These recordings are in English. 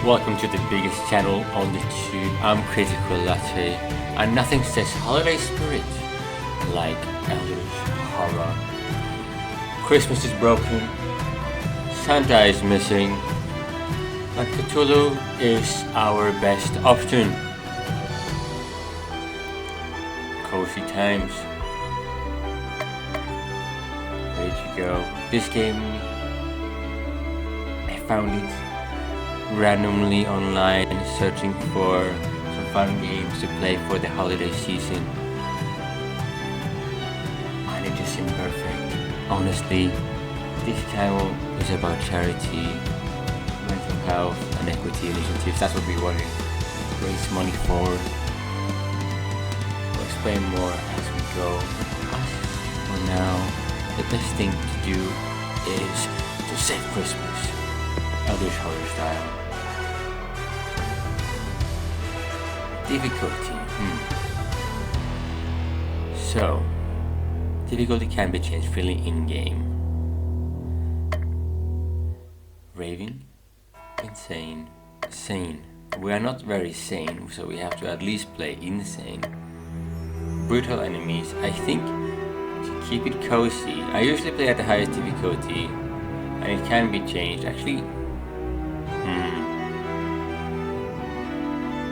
Welcome to the biggest channel on the tube. I'm Critical Latte, and nothing says holiday spirit like Eldritch horror. Christmas is broken, Santa is missing, but Cthulhu is our best option. Cozy times. Ready to go. This game, I found it randomly online, searching for some fun games to play for the holiday season, and it just seemed perfect. Honestly, this channel is about charity, mental health and equity initiatives. That's what we want to raise money for. We'll explain more as we go. As for now, the best thing to do is to save Christmas, Eldritch horror style. Difficulty. So, difficulty can be changed freely in-game. Raving, insane, sane. We are not very sane, so we have to at least play insane. Brutal enemies. I think to keep it cozy, I usually play at the highest difficulty, and it can be changed. Actually,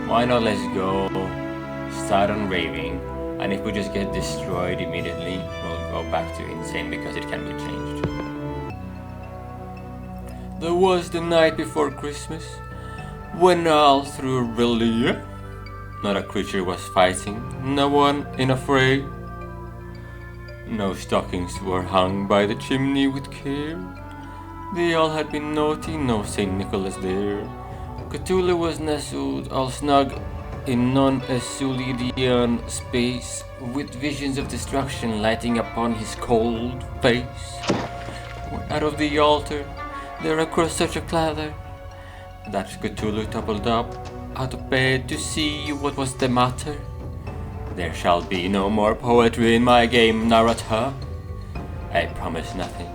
why not let's go start on raving, and if we just get destroyed immediately, we'll go back to insane because it can be changed. There was the night before Christmas, when all through really not a creature was fighting, no one in a fray. No stockings were hung by the chimney with care. They all had been naughty, no Saint Nicholas there. Cthulhu was nestled all snug in non-Euclidean space, with visions of destruction lighting upon his cold face. Out of the altar, there across such a clatter, that Cthulhu toppled up out of bed to see what was the matter. There shall be no more poetry in my game, narrator. I promise nothing.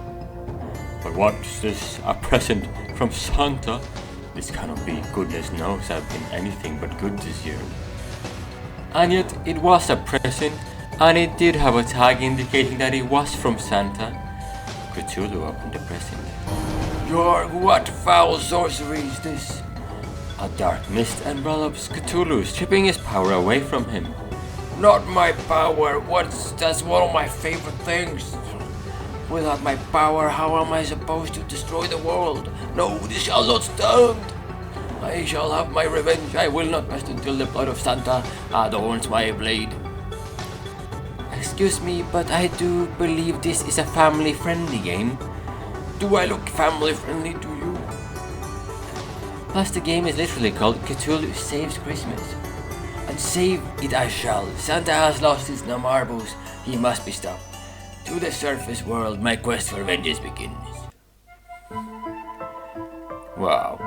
But what's this, a present from Santa? This cannot be. Goodness knows I've been anything but good this year. And yet it was a present, and it did have a tag indicating that it was from Santa. Cthulhu opened the present. York, what foul sorcery is this? A dark mist envelops Cthulhu, stripping his power away from him. Not my power. That's one of my favorite things. Without my power, how am I supposed to destroy the world? No, this shall not stand. I shall have my revenge. I will not rest until the blood of Santa adorns my blade. Excuse me, but I do believe this is a family-friendly game. Do I look family-friendly to you? Plus, the game is literally called Cthulhu Saves Christmas. And save it I shall. Santa has lost his no marbles. He must be stopped. To the surface world, my quest for vengeance begins. Wow.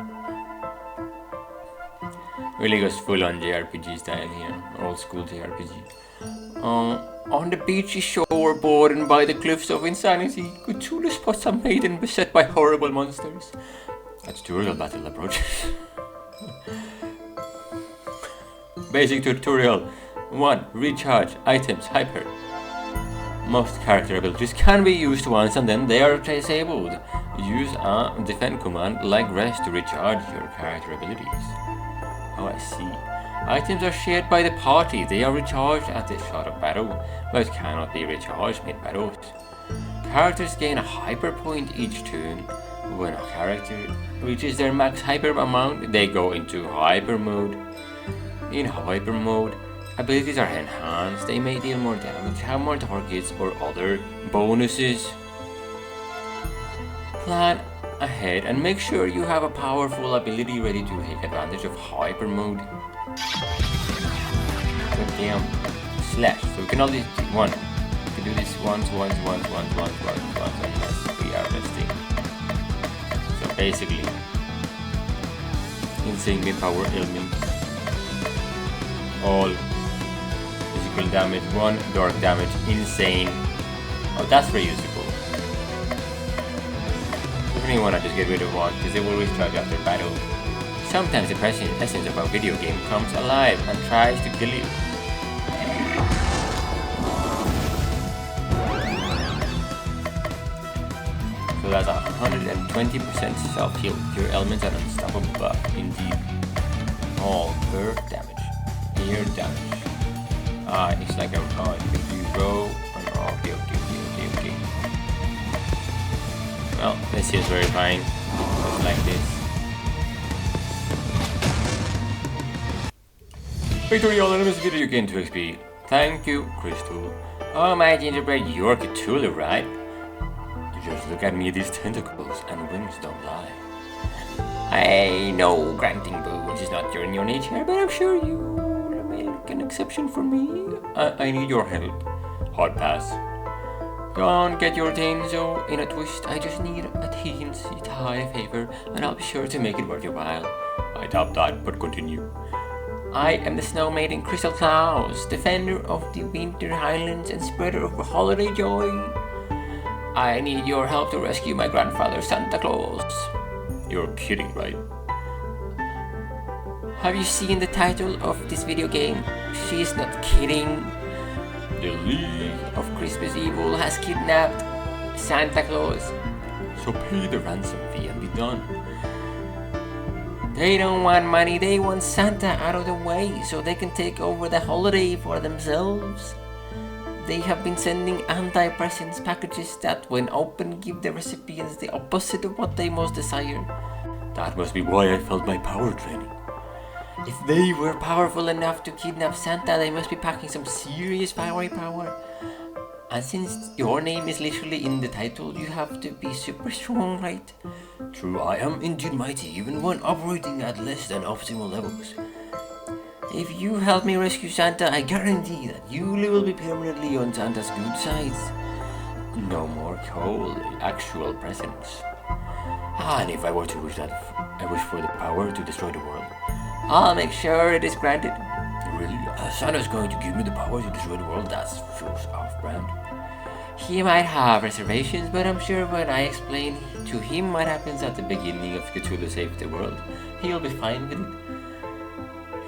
Really goes full on JRPG style here. Old school JRPG. On the beachy shore bordered by the cliffs of insanity, Cthulhu spots a maiden beset by horrible monsters. A tutorial battle approaches. Basic tutorial. 1. Recharge. Items. Hyper. Most character abilities can be used once and then they are disabled. Use a defend command like rest to recharge your character abilities. Oh, I see. Items are shared by the party. They are recharged at the start of battle, but cannot be recharged mid-battles. Characters gain a hyper point each turn. When a character reaches their max hyper amount, they go into hyper mode. In hyper mode, abilities are enhanced. They may deal more damage, have more targets, or other bonuses. Plan ahead and make sure you have a powerful ability ready to take advantage of hyper mode. So damn, slash. So we can only do one. We can do this once, unless we are resting. So basically, insane mid power ailments. All physical damage, 1 dark damage, insane. Oh, that's reusable. Definitely wanna just get rid of one because they will recharge after battle. Sometimes the essence of a video game comes alive and tries to kill you. So that's 120% self-heal. Your elements are unstoppable, indeed. All per damage. Ear damage. It's like a you row. Okay. Well, this is very fine. Just like this. Victory all enemies video game to XP. Thank you, Crystal. Oh my gingerbread, you're Cthulhu, right? Just look at me, these tentacles and wings don't lie. I know granting boons is not your nature, but I'm sure you'll make an exception for me. I need your help. Hard pass. Go on, get your Tenzo in a twist. I just need a teensy tiny favor, and I'll be sure to make it worth your while. I doubt that, but continue. I am the Snow Maiden Crystal Claus, defender of the Winter Highlands and spreader of holiday joy. I need your help to rescue my grandfather, Santa Claus. You're kidding, right? Have you seen the title of this video game? She's not kidding. The League of Christmas Evil has kidnapped Santa Claus. So pay the ransom fee and be done. They don't want money, they want Santa out of the way so they can take over the holiday for themselves. They have been sending anti-presents packages that, when opened, give the recipients the opposite of what they most desire. That must be why I felt my power draining. If they were powerful enough to kidnap Santa, they must be packing some serious fiery power. And since your name is literally in the title, you have to be super strong, right? True, I am indeed mighty, even when operating at less than optimal levels. If you help me rescue Santa, I guarantee that you will be permanently on Santa's good sides. No more cold, actual presents. And if I were to wish for the power to destroy the world, I'll make sure it is granted. Really? Santa's going to give me the power to destroy the world? That feels off-brand. He might have reservations, but I'm sure when I explain to him what happens at the beginning of Cthulhu Saves the World, he'll be fine with it.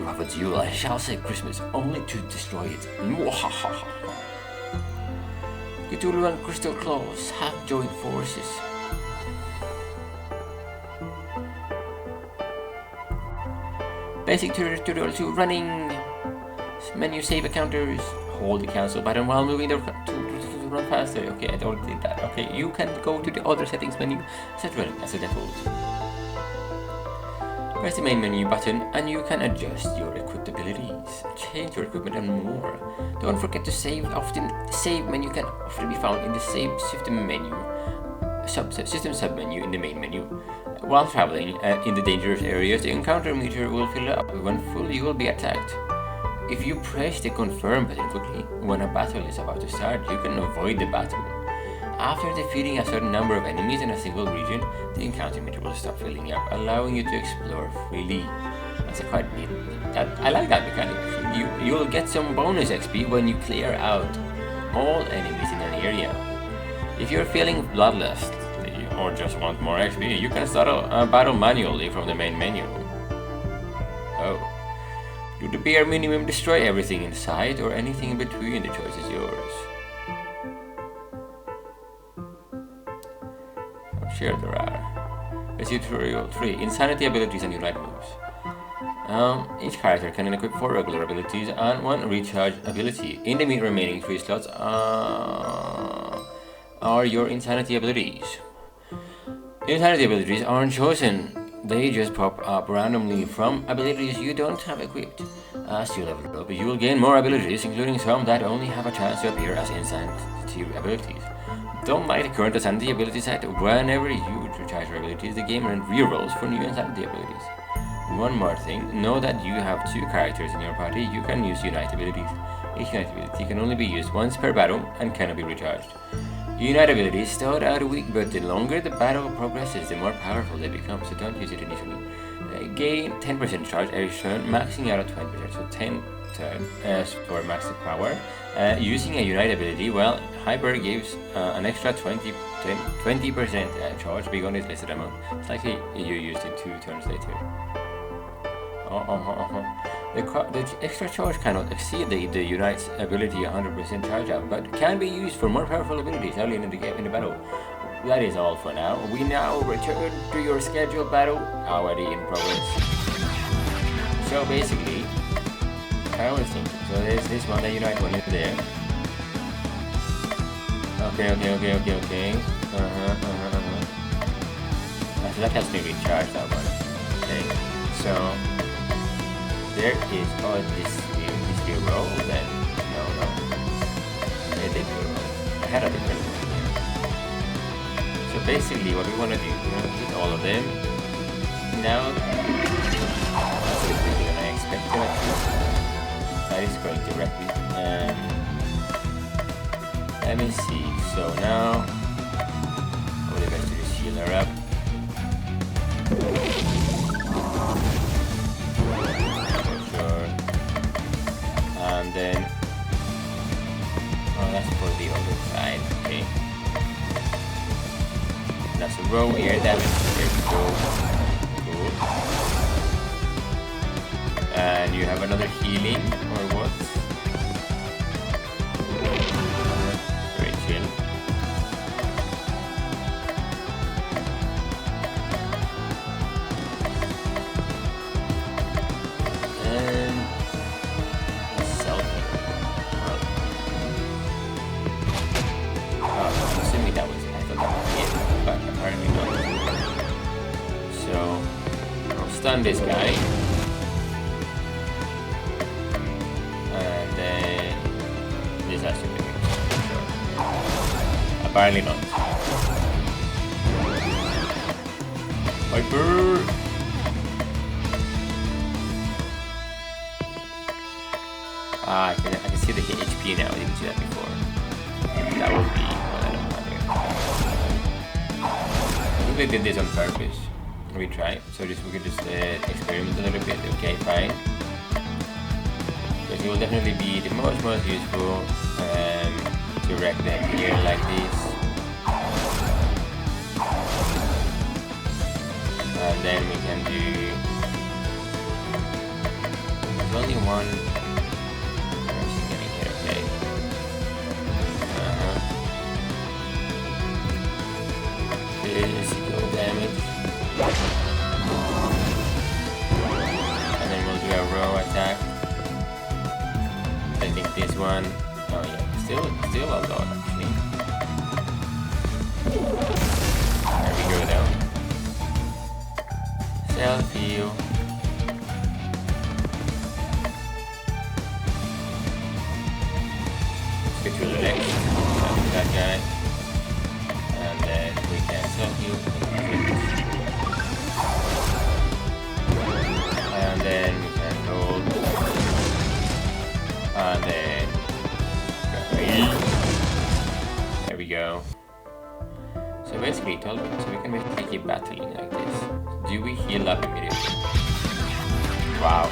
You have a deal, I shall save Christmas, only to destroy it. Cthulhu and Crystal Claus have joined forces. Basic tutorial 2 running. Menu save encounters. Hold the cancel button while moving to run faster. Okay, I already did that. Okay, you can go to the other settings menu, set running as a default. Press the main menu button and you can adjust your equipped abilities, change your equipment and more. Don't forget to save. Often the save menu can often be found in the save system menu, system submenu in the main menu. While traveling in the dangerous areas, the encounter meter will fill up. When full, you will be attacked. If you press the confirm button quickly when a battle is about to start, you can avoid the battle. After defeating a certain number of enemies in a single region, the encounter meter will stop filling up, allowing you to explore freely. That's quite neat. I like that mechanic. You will get some bonus XP when you clear out all enemies in an area. If you're feeling bloodlust or just want more XP, you can start a battle manually from the main menu. Oh. Do the bare minimum, destroy everything in sight or anything in between, the choice is yours. I'm sure there are. Let's see tutorial 3. Insanity abilities and unite moves. Each character can equip 4 regular abilities and 1 recharge ability. In the remaining 3 slots are your insanity abilities. Insanity abilities aren't chosen. They just pop up randomly from abilities you don't have equipped. As you level up, you will gain more abilities, including some that only have a chance to appear as insanity abilities. Don't like the current insanity ability set. Whenever you recharge your abilities, the game rerolls for new insanity abilities. One more thing, know that you have 2 characters in your party. You can use unite abilities. Each unite ability can only be used once per battle and cannot be recharged. Unite abilities start out weak, but the longer the battle progresses, the more powerful they become, so don't use it initially. Gain 10% charge every turn, maxing out at 20%, so 10 turns for max power. Using a unite ability, well, Hyper gives an extra 20% charge beyond its listed amount. It's likely you used it 2 turns later. The extra charge cannot exceed the Unite's ability 100% charge up, but can be used for more powerful abilities early in the battle. That is all for now. We now return to your scheduled battle, already in progress. So basically, I was thinking, so there's this one, the Unite one is there. Okay. So that has to be recharged, that one. Okay, so there is, this reroll, then, no. It did reroll. I had a different one here. So basically what we want to do, we're going to hit all of them. Now, that's a bit quicker than I expected actually. That is going directly. Let me see, so now, probably best to just heal her up. For sure. And then, that's for the other side, okay. That's a row air damage, there we go. Cool. And you have another healing, or what? Very chill. And selfie. I'm assuming that was it. I thought that was it, but apparently not. So, I'll stun this guy. And then this has to be mixed. Sure. Apparently not. Viper! I can see the HP now. I didn't see that before. That would be what I don't have. I think they did this on purpose. We try. So we can just experiment a little bit. Okay, fine. But it will definitely be the most useful to wreck them here like this. And then we can do. There's only one. Physical damage. And then we'll do a row attack. I think this one. Oh yeah, still a lot actually. There we go though. Self heal. Let's get to the next. That guy. And then we can self-heal. And then we can hold. And then... There we go. So basically, so we can basically keep battling like this. Do we heal up immediately? Wow.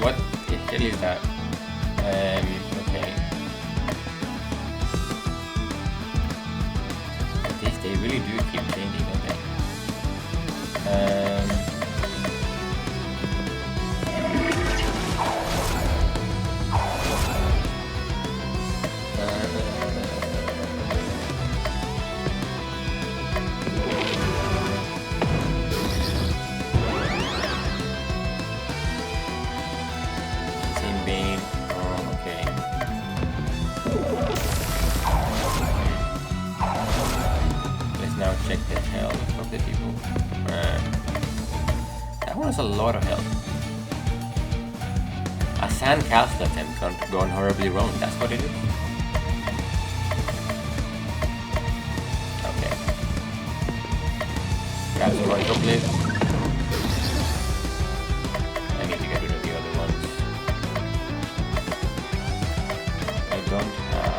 What the hell is that? Okay. They really do keep changing, don't they? Same Bane. Oh, okay. Now check the health of the people. That one has a lot of health. A sandcastle attempt gone horribly wrong. That's what it is. Okay. Grab some more chocolate. I need to get rid of the other ones. I don't have.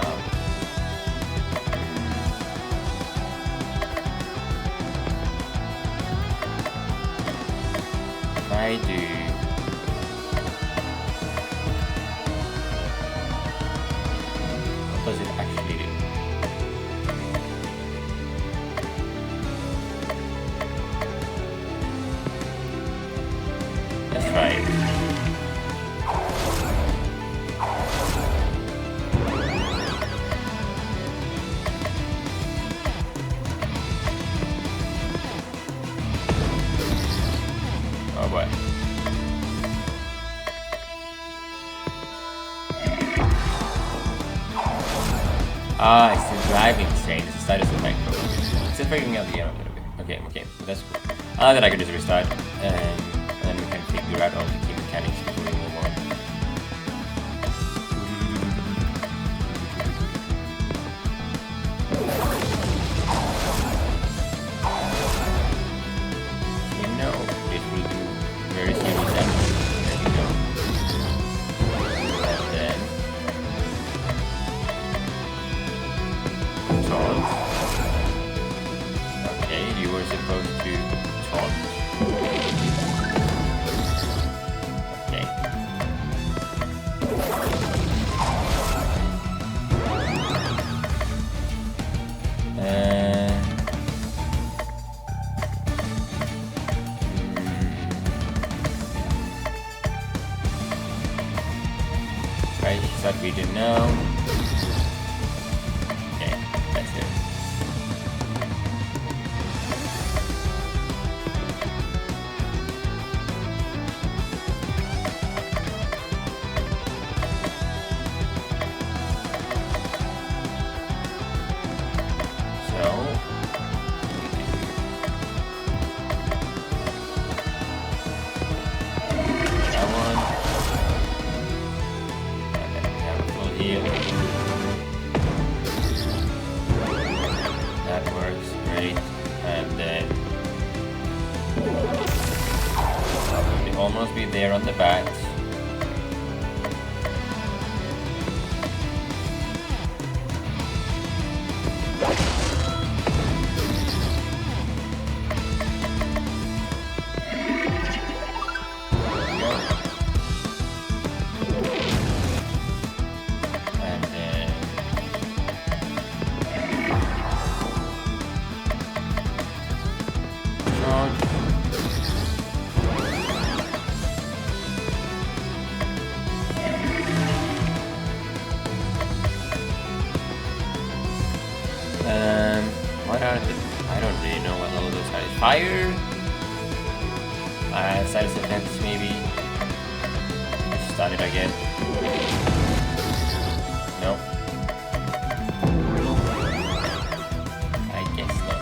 I do. What does it actually do? Let's try it. Oh boy. Ah, it's the driving chain. It's the status effect. It's freaking out the game a little bit. Okay, that's cool. I that I could just restart, and then we can figure out all the key mechanics before we move on. You know, it will do very serious damage. There we go. And then taunt. Okay, you were supposed to taunt. Okay. Right, start video now. Okay, that's it. That works great, and then we'll almost be there on the bat. What are the... I don't really know what all those are. Fire? Side effects maybe? Just start it again. No? I guess not.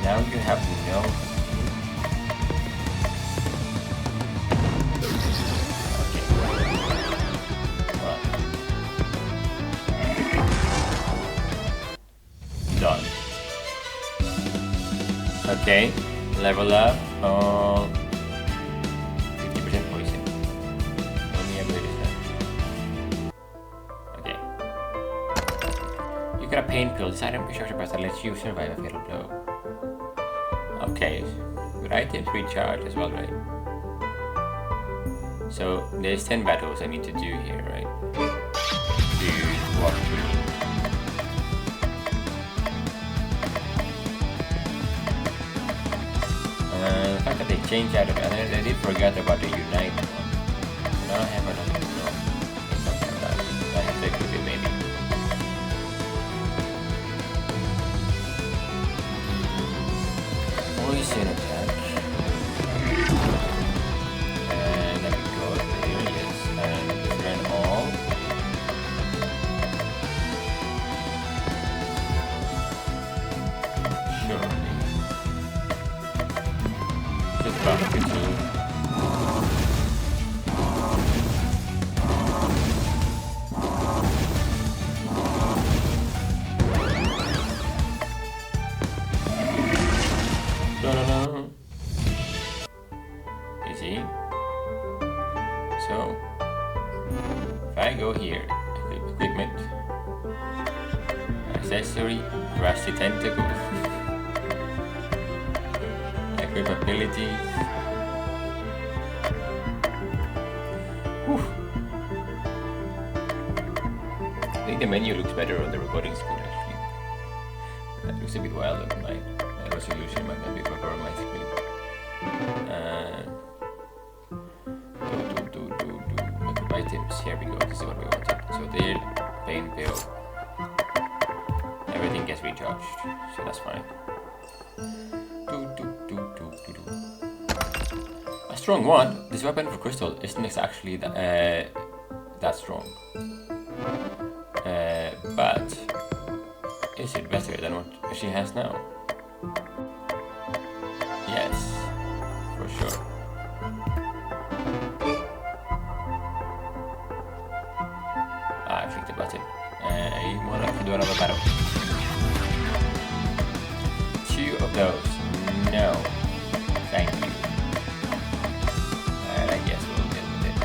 Now you have no... Okay. Well. Done. Okay, level up. 50% poison. Only ability set. Okay. You got a pain pill. This item recharge your that lets you survive a fatal blow. Okay, good items recharge as well, right? So there's 10 battles I need to do here, right? To walk through. The fact that they changed out of it, I did forget about the Unite one. Now I have another one. I have to equip it maybe. Poison attack. And let me go there, yes. And run all. Surely. Just back to two. Easy. So, if I go here, equipment, accessory, rusty tentacle, equip abilities, think the menu looks better on the recording screen actually. That looks a bit wild on my resolution might not be proper on my screen. Equip items, here we go, this is what we wanted. So there, pain pill. Everything gets recharged, so that's fine. A strong one. This weapon for crystal isn't actually that strong. But is it better than what she has now? Yes, for sure. I clicked the button. You want to do another battle? 2 of those. No. Thank you. And I guess we'll deal with it.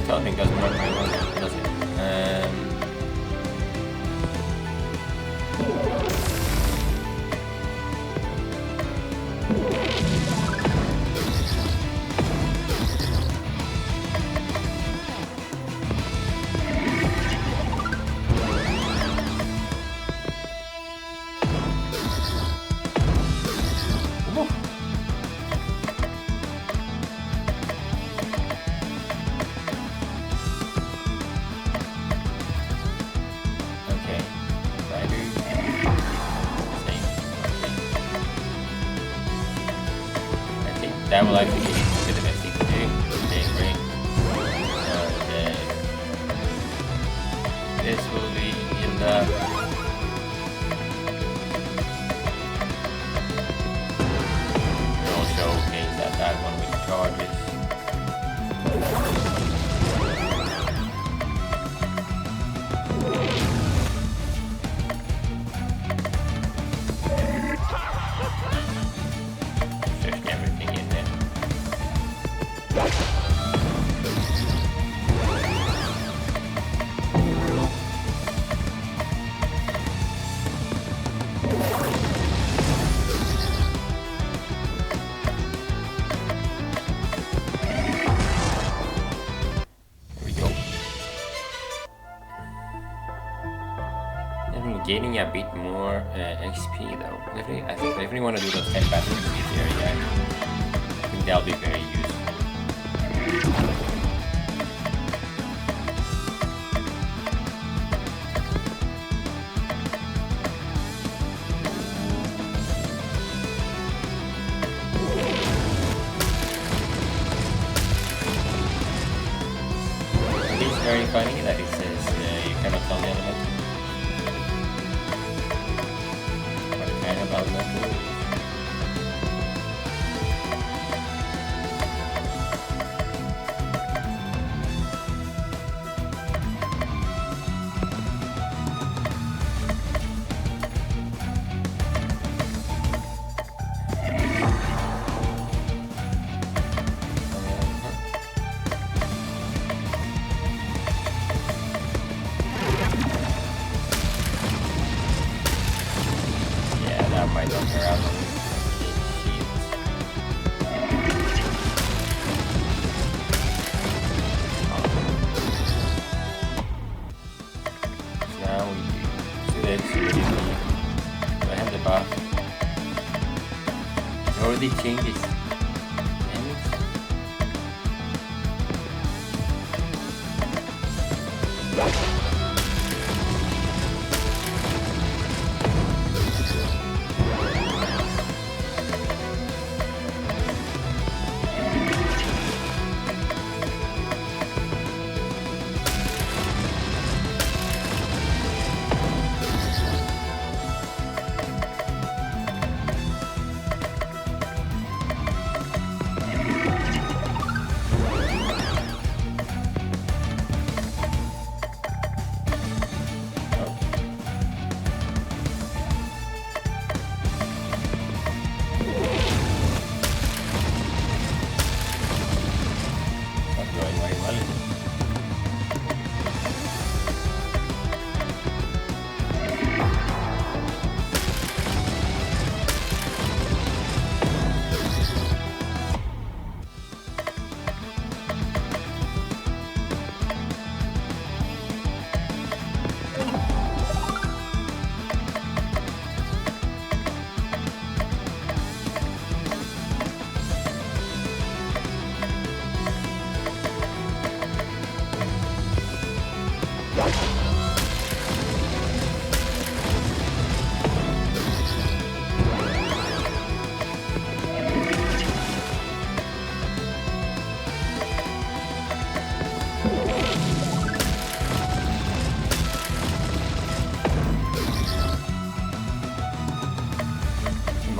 Something doesn't work very well, does it? That will actually be the best thing to do. Okay, great. And then this will be healed up. And also, okay, that one with charges. Gaining a bit more XP though. I definitely want to do those 10 battles in this area. I think that'll be very useful. It is very funny that it says you cannot tell the element. About metal. Might help her out. nobody changes. Damn it.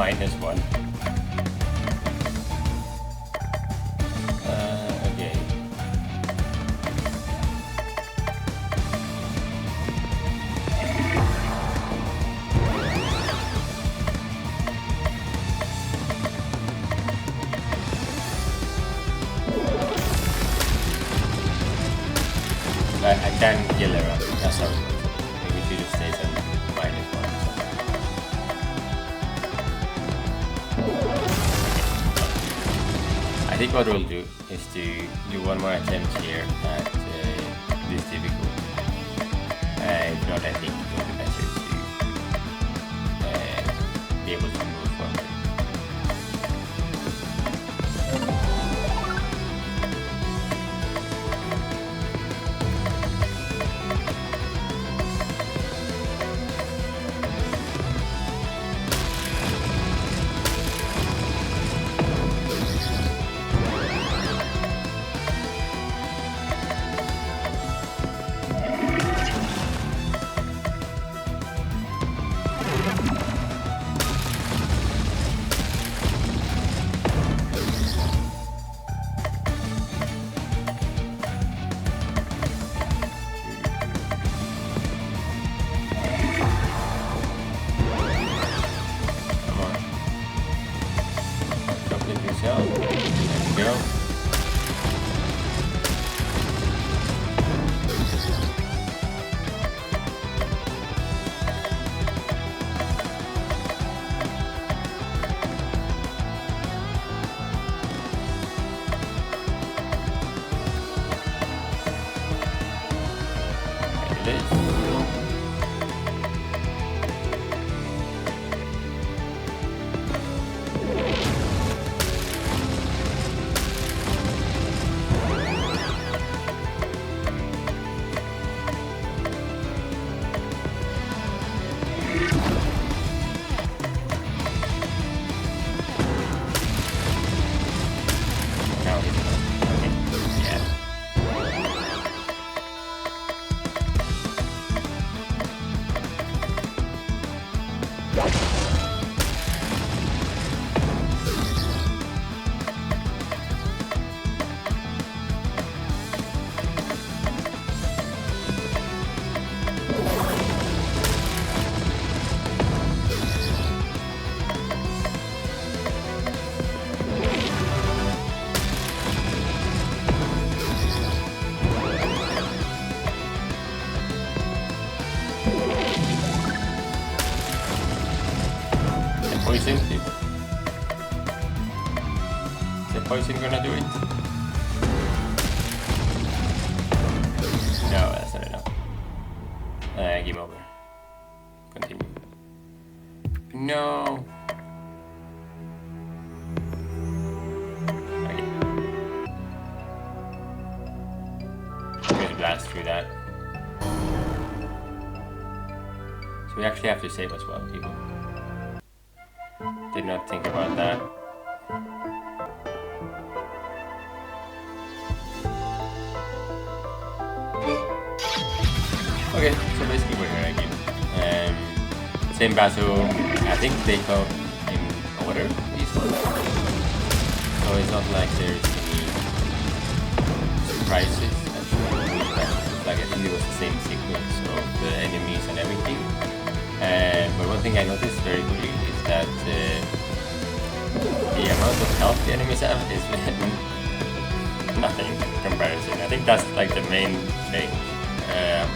-1. Okay. I can kill her. That's how it works. Maybe she just stays on -1. I think what we'll do is to do one more attempt here at this difficult. If not, I think it will be better to be able to move forward. Poison tip. Is the poison gonna do it? No, that's not enough. Game over. Continue. No. pass through that. So we actually have to save as well, people. Did not think about that. Okay, so basically we're here again. Same battle. I think they go in order, these ones. So it's not like there's any surprises. Actually, like I think it was the same sequence of the enemies and everything. But one thing I noticed very quickly is that the amount of health the enemies have is nothing in comparison. I think that's like the main thing.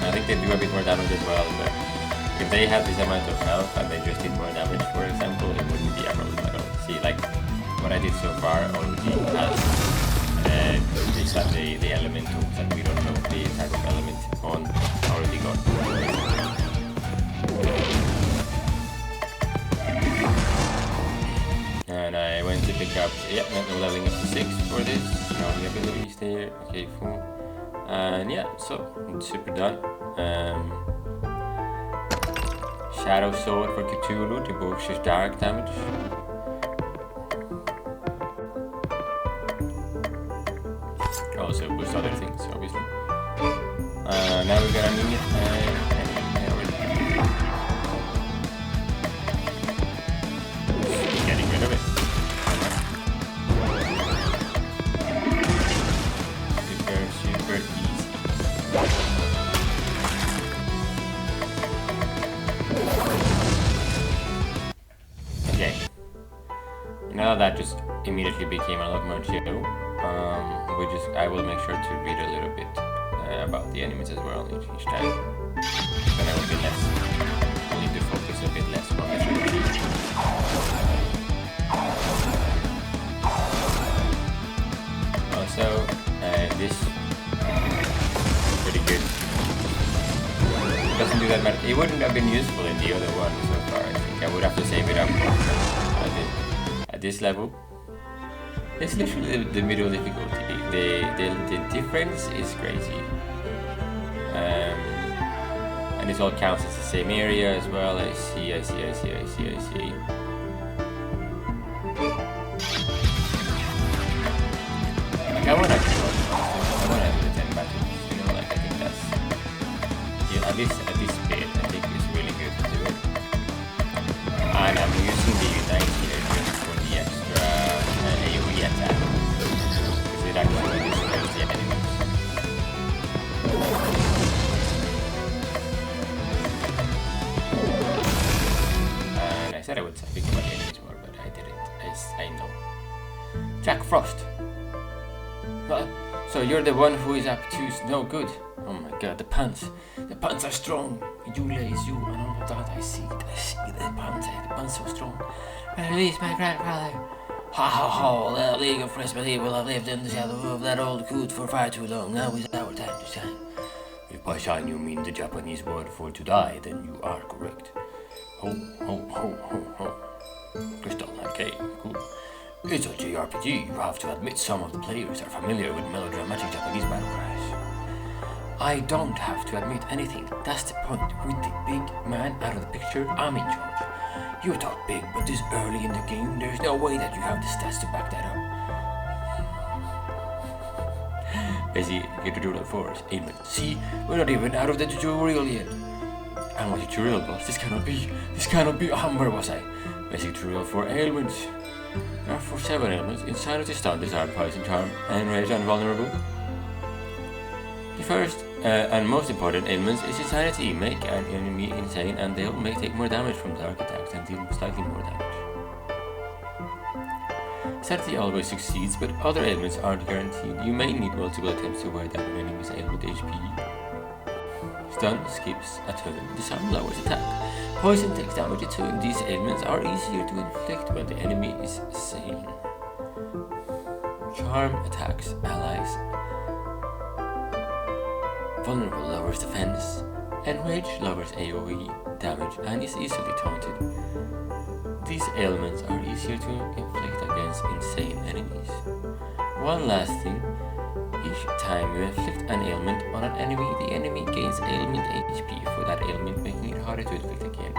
I think they do a bit more damage as well, but if they had this amount of health and they just did more damage, for example, it wouldn't be a problem at all. See, like what I did so far already has these are the elementals, and we don't know the type of element on already got. And I went to pick up, no leveling up to 6 for this. No new abilities there. Okay, cool. And yeah, so it's super done. Shadow Sword for Cthulhu to boost his dark damage. Also boost other things, obviously. Now we got a minion getting rid of it. Super easy. Okay. Now that just immediately became a lot more chill. I will make sure to read a little bit about the enemies as well each time. Then I will be less. I need to focus a bit less on the Also, this pretty good. Doesn't do that much. It wouldn't have been useful in the other one so far. I think I would have to save it up at this level. It's literally the middle difficulty. The difference is crazy. And this all counts as the same area as well. I see. Like I want to do the 10 battles, you know, like I think that's, yeah, at this bit, I think it's really good to do it. And I'm using the Unite here just for the extra AoE attack, because it actually destroys the enemies. And I said I would speak about the enemies more, but I didn't, I know. Jack Frost. So you're the one who is up to no good. Oh my god, the puns are strong. You lays you and all of that. I see the puns so strong. Release my grandfather. Ha ha ha, the League of Christmas Evil have lived in the shadow of that old coot for far too long. Now is our time to shine. If by shine you mean the Japanese word for to die, then you are correct. Ho ho ho ho ho. Crystal, okay, cool. It's a JRPG. You have to admit some of the players are familiar with melodramatic Japanese battle cries. I don't have to admit anything. That's the point. With the big man out of the picture, I'm in charge. You talk big, but this early in the game, there's no way that you have the stats to back that up. Basically, get tutorial 4 is aimment. See, we're not even out of the tutorial yet. I'm a tutorial boss. This cannot be. Where was I? Basic tutorial 4 ailments. There are 7 elements: insanity, stun, disarm, poison, charm, enrage, and vulnerable. The first and most important ailments is insanity. Make an enemy insane and they may take more damage from dark attacks and deal slightly more damage. Insanity always succeeds, but other ailments aren't guaranteed. You may need multiple attempts to wear down an enemy's ailment HP. Stun skips a turn, disarm lowers attack. Poison takes damage a turn. These ailments are easier to inflict when the enemy is sane. Charm attacks allies. Vulnerable lowers defense. Enrage lowers AoE damage and is easily taunted. These ailments are easier to inflict against insane enemies. One last thing, each time you inflict an ailment on an enemy, the enemy gains ailment HP for that ailment, making it harder to inflict again.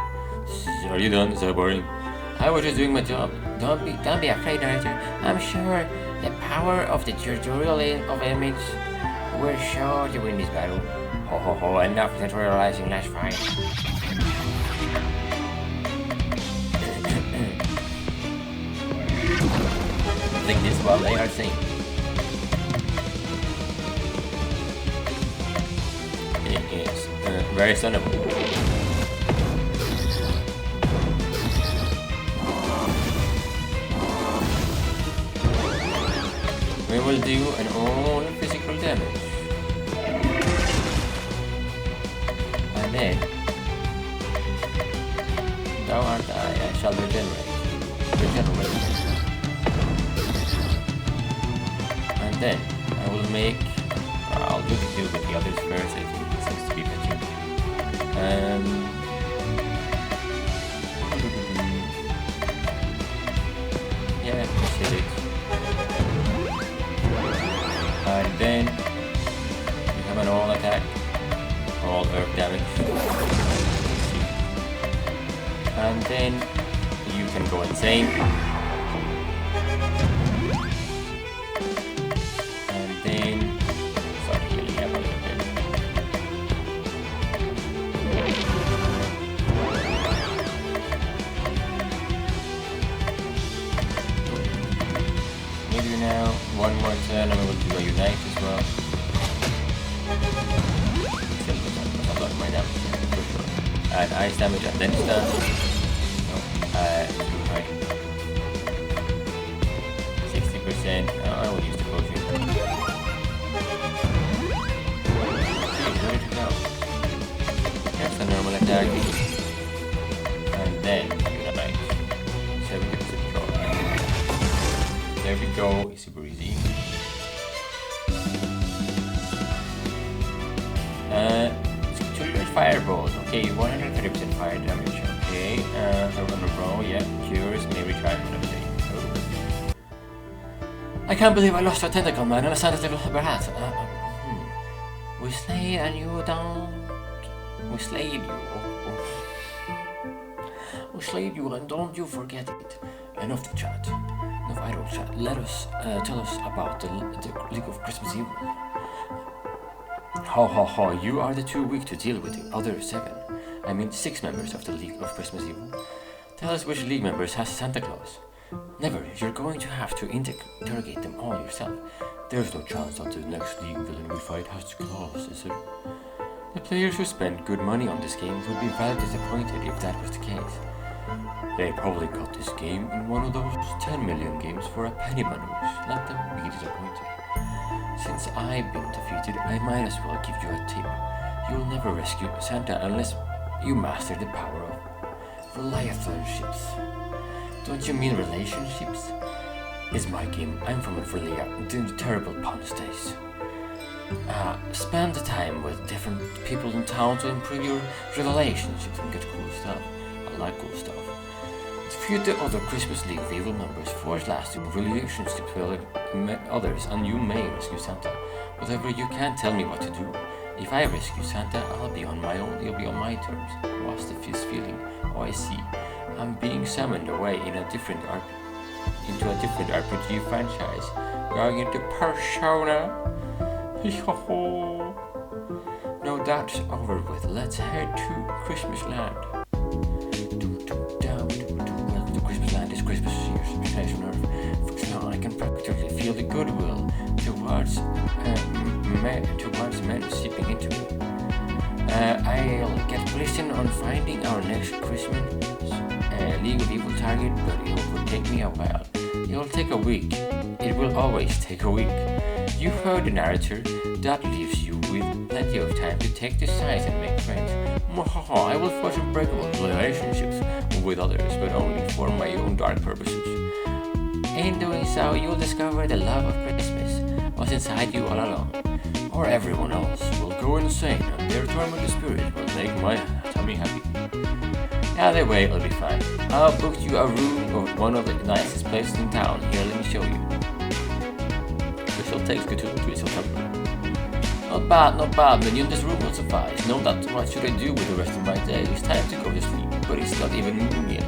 Are you done? Is that boring? I was just doing my job. Don't be afraid, narrator. I'm sure the power of the tutorial of ailments will sure to win this battle. Ho ho ho, enough tutorializing, let's fight. Think this while they are saying. It is very sunnable. We will do an all physical damage. And then, thou art I shall regenerate. And then, I will make... I'll do the deal with the others first, I think it seems to be better. Yeah, just hit it. And then you have an all attack, all earth damage. And then you can go insane. And then start healing up a little bit. Maybe now one more turn and we will do a unite as well. Still a lot of my damage for sure. Add ice damage and then stun. No, too high. 60%. I will use the potion. Okay, ready to go. Here's the normal attack. And then unite. 70% control. There we go, it's super easy. Cthulhu Fireballs, okay, 130% fire damage, okay, on a row, yeah, cures, may recharge another day. Oh. I can't believe I lost a tentacle man and a Santa's little hat. We slay and you don't. We slayed you. We slayed you and don't you forget it. Enough to chat. Enough idle chat. Let us tell us about the League of Christmas Evil. Ho ho ho, you are the too weak to deal with the other 6 members of the League of Christmas Evil. Tell us which League members has Santa Claus. Never, you're going to have to interrogate them all yourself. There's no chance that the next League villain we fight has Claus, is there? The players who spent good money on this game would be very disappointed if that was the case. They probably got this game in one of those 10 million games for a penny maneuver. Let them be disappointed. Since I've been defeated, I might as well give you a tip. You'll never rescue Santa unless you master the power of relationships. Don't you mean relationships? It's my game. I'm from Australia, doing the terrible puns days. Spend the time with different people in town to improve your relationships and get cool stuff. I like cool stuff. Defeat the other Christmas League of Evil members, forge lasting relationships with others, and you may rescue Santa. Whatever, you can't tell me what to do. If I rescue Santa, I'll be on my own, you'll be on my terms. What's the feeling? Oh, I see. I'm being summoned away into a different RPG franchise. Going into Persona. No, that's over with. Let's head to Christmas Land. Welcome to Christmas Land. It's Christmas year's place on Earth. Now I can practically feel the goodwill towards men seeping into me. I'll get prison on finding our next Christmas League of Evil target, but it will take me a while. It will take a week. It will always take a week. You heard the narrator. That leaves you with plenty of time to take the sides and make friends. I will forge unbreakable relationships with others, but only for my own dark purposes. In doing so, you'll discover the love of Christmas was inside you all along. Or everyone else will go insane, and their tormented spirit will make my tummy happy. Either way, it'll be fine. I'll book you a room of one of the nicest places in town. Here, let me show you. The shall take Cthulhu to his hotel room. Not bad, minion, this room will suffice. Know that, what should I do with the rest of my day? It's time to go to sleep, but it's not even noon yet.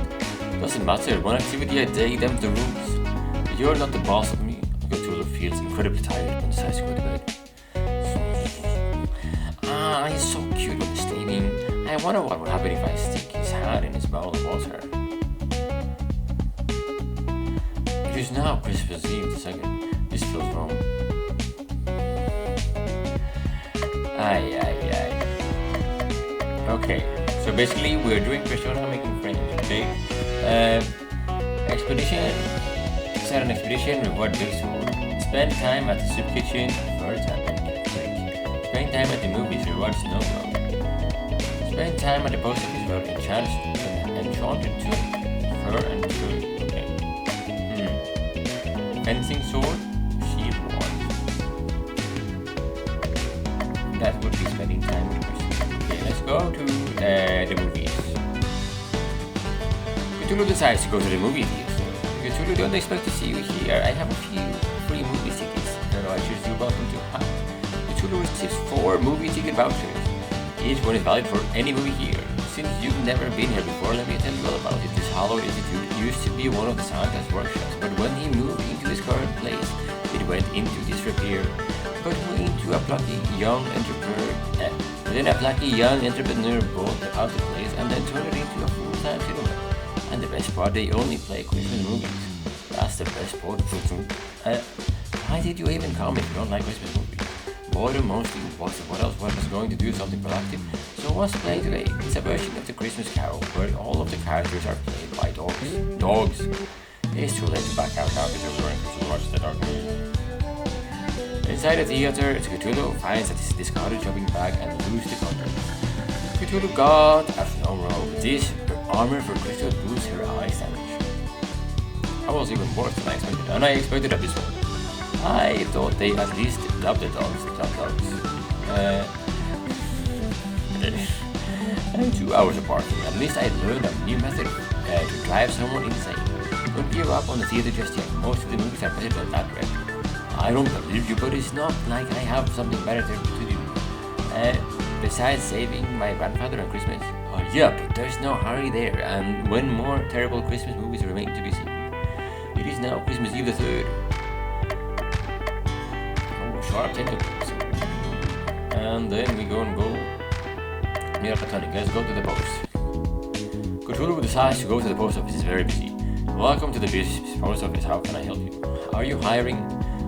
Doesn't matter, one activity a day, them's the rules. You're not the boss of me. Cthulhu feels incredibly tired and decides to go to bed. He's so cute when sleeping. I wonder what would happen if I stick his hand in his bowl of water. It is now Christmas Eve the 2nd. This feels wrong. Okay, so basically we're doing Persona making friends, okay? Expedition. Set an expedition, reward big sword. Spend time at the soup kitchen, first break. Spend time at the movies, reward snow globe. Spend time at the post office, reward enchanted tunic, fur and tunic, okay. Fencing sword, shield wand. That would be spending time with Christmas. Okay, let's go to the movies. Cthulhu decides to go to the movie theater. Cthulhu, don't expect to see you here. I have a few free movie tickets. No, I choose you welcome to Cthulhu receives 4 movie ticket vouchers. Each one is valid for any movie here. Since you've never been here before, let me tell you all about it. This Halloween Institute used to be one of the Santa's workshops, but when he moved into his current place, it went into disrepair. But when a plucky young entrepreneur bought out the place and then turned it into a full-time cinema. And the best part, they only play Christmas movies. That's the best part. Why did you even come if you don't like Christmas movies? Boredom mostly. What else was going to do something productive? So what's playing today? It's a version of the Christmas Carol where all of the characters are played by dogs. It's too late to back out now because we're going to watch the dog movie. Inside the theater, Cthulhu finds that his discarded shopping bag and loses the contents. Cthulhu got a snow robe. This armor for Christmas boosts her eyes damage. I was even worse than I expected, and I expected a visual. I thought they at least dubbed the dogs. And 2 hours of parking. At least I learned a new method to drive someone insane. Don't give up on the theater just yet. Most of the movies are better than that direction. I don't believe you, but it's not like I have something better to do. Besides saving my grandfather on Christmas. Oh yeah, but there's no hurry there, and when more terrible Christmas movies remain to be seen. It is now Christmas Eve the 3rd. Oh, sharp tentacles. And then we go near Platonic. Let's go to the post. Cthulhu decides to go to the post office. It's very busy. Welcome to the post office. How can I help you? Are you hiring?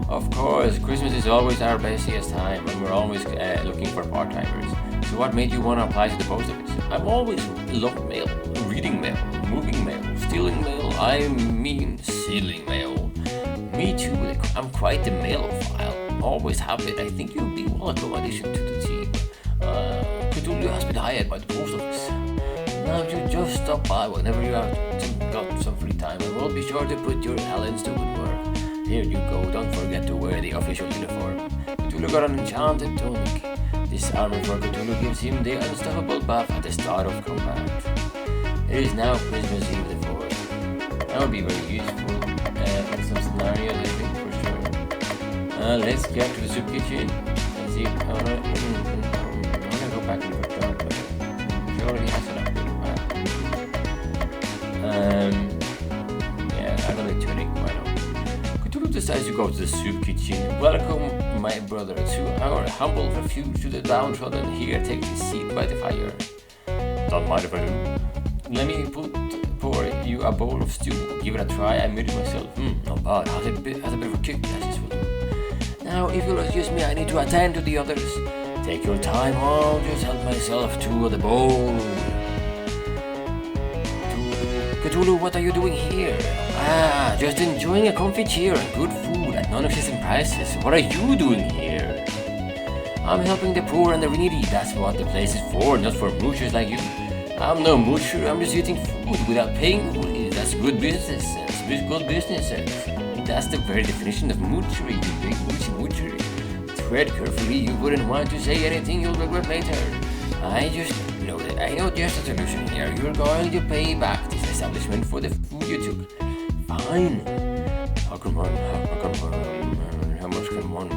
Of course, Christmas is always our busiest time, and we're always looking for part-timers. So what made you want to apply to the post office? I've always loved mail, reading mail, moving mail, stealing mail, I mean stealing mail. Me too, I'm quite the mailophile. Always have it. I think you'll be welcome addition to the team. Cthulhu has been hired by the post office. Now you just stop by whenever you have got some free time, and we'll be sure to put your talents to good work. Here you go, don't forget to wear the official uniform. Cthulhu got an enchanted tunic. This armor for Cthulhu gives him the unstoppable buff at the start of combat. It is now Christmas Eve the 4th. That would be very useful in some scenarios, I think, for sure. Let's get to the soup kitchen and see. I want to go back and put down, but she already has enough to go back. Yeah, I got the tunic, why not? Cthulhu decides to go to the soup kitchen. Welcome, my brother, to our humble refuge to the downtrodden. Here, take this seat by the fire. Don't mind if I do. Let me pour you a bowl of stew. Give it a try. I made it myself. Not bad. Has a bit of a kick, as this will do. Now, if you'll excuse me, I need to attend to the others. Take your time. I'll just help myself to the bowl. Cthulhu, what are you doing here? Just enjoying a comfy chair and good food at non-existent prices. What are you doing here? I'm helping the poor and the needy. That's what the place is for, not for moochers like you. I'm no moocher. I'm just eating food without paying coolies. That's good business sense. Good business sense. That's the very definition of moochery, you big moochery. Tread carefully. You wouldn't want to say anything you'll regret later. I know just a solution here. You're going to pay back this establishment for the food you took. Fine. How much can one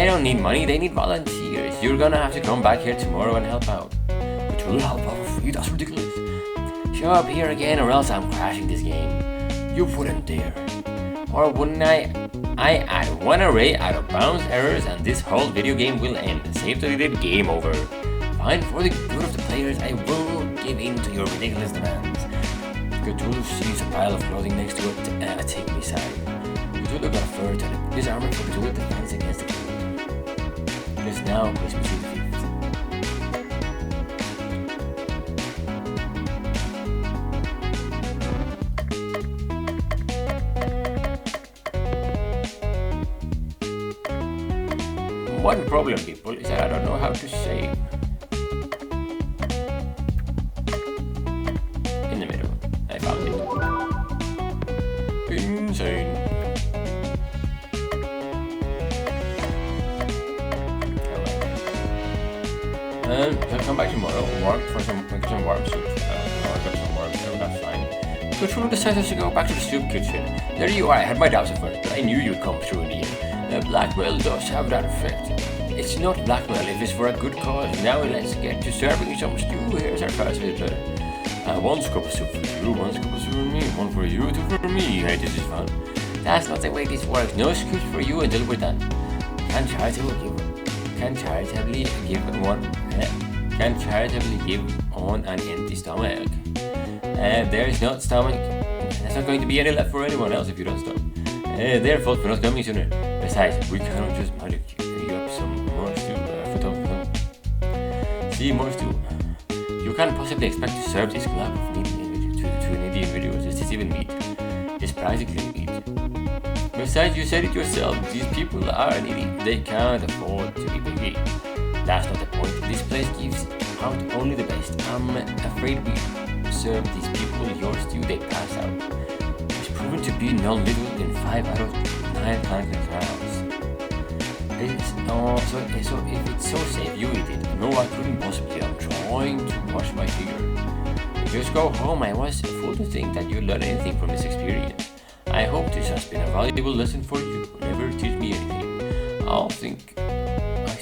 They don't need money, they need volunteers. You're gonna have to come back here tomorrow and help out. But you'll help out for free, that's ridiculous. Show up here again or else I'm crashing this game. You wouldn't dare. Or wouldn't I add one array out of bounds errors and this whole video game will end. Save deleted, game over. Fine, for the good of the players, I will give in to your ridiculous demands. Cthulhu sees a pile of clothing next to it, take me side. Cthulhu got a fur turnip. This armor for Cthulhu defends against the cold. It is now Christmas Eve 5th. One problem, people, is that I don't know how to save. In the middle, I found it. Insane. I'll come back tomorrow, make some warm soup. I got some warm soup, that's fine. Cthulhu decided to go back to the soup kitchen. There you are, I had my doubts at first, but I knew you'd come through in the end. Blackmail does have that effect. It's not blackmail if it's for a good cause. Now let's get to serving some stew. Here's our first visitor. One scoop of soup for you, one scoop of soup for me, one for you, two for me. Hey, this is fun. That's not the way this works. No scoops for you until we're done. Can charitably give on an empty stomach. There's not stomach. There's not going to be any left for anyone else if you don't stop. Their fault for not coming sooner. Besides, we cannot just magic you up some more stew See, more stew. You can't possibly expect to serve this club of to an Indian individuals. Is this even meat? It's practically meat. Besides, you said it yourself. These people are needy. They can't afford to be picky. That's not the point. This place gives out only the best. I'm afraid we serve these people your stew. They pass out. Proven to be non-lethal in 5 out of 9 planet trials. So if it's so safe, you eat it. No, I couldn't possibly. I'm trying to wash my finger. Just go home. I was a fool to think that you learned anything from this experience. I hope this has been a valuable lesson for you. Never teach me anything. I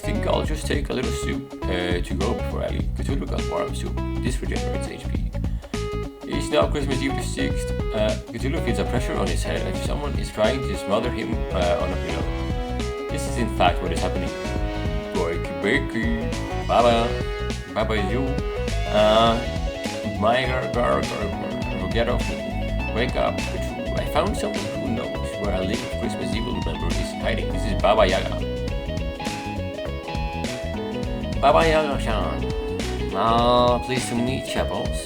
think I'll just take a little soup to go before I leave. Cthulhu got warm soup. This regenerates HP. It's now Christmas Eve the 6th. Cthulhu feels a pressure on his head and someone is trying to smother him on a pillow. This is in fact what is happening. Wakey, Baba is you. My get off me. Wake up, Cthulhu. I found someone who knows where a link of Christmas Evil member is hiding. This is Baba Yaga. Baba Yaga-chan. Pleased to meet you, boss.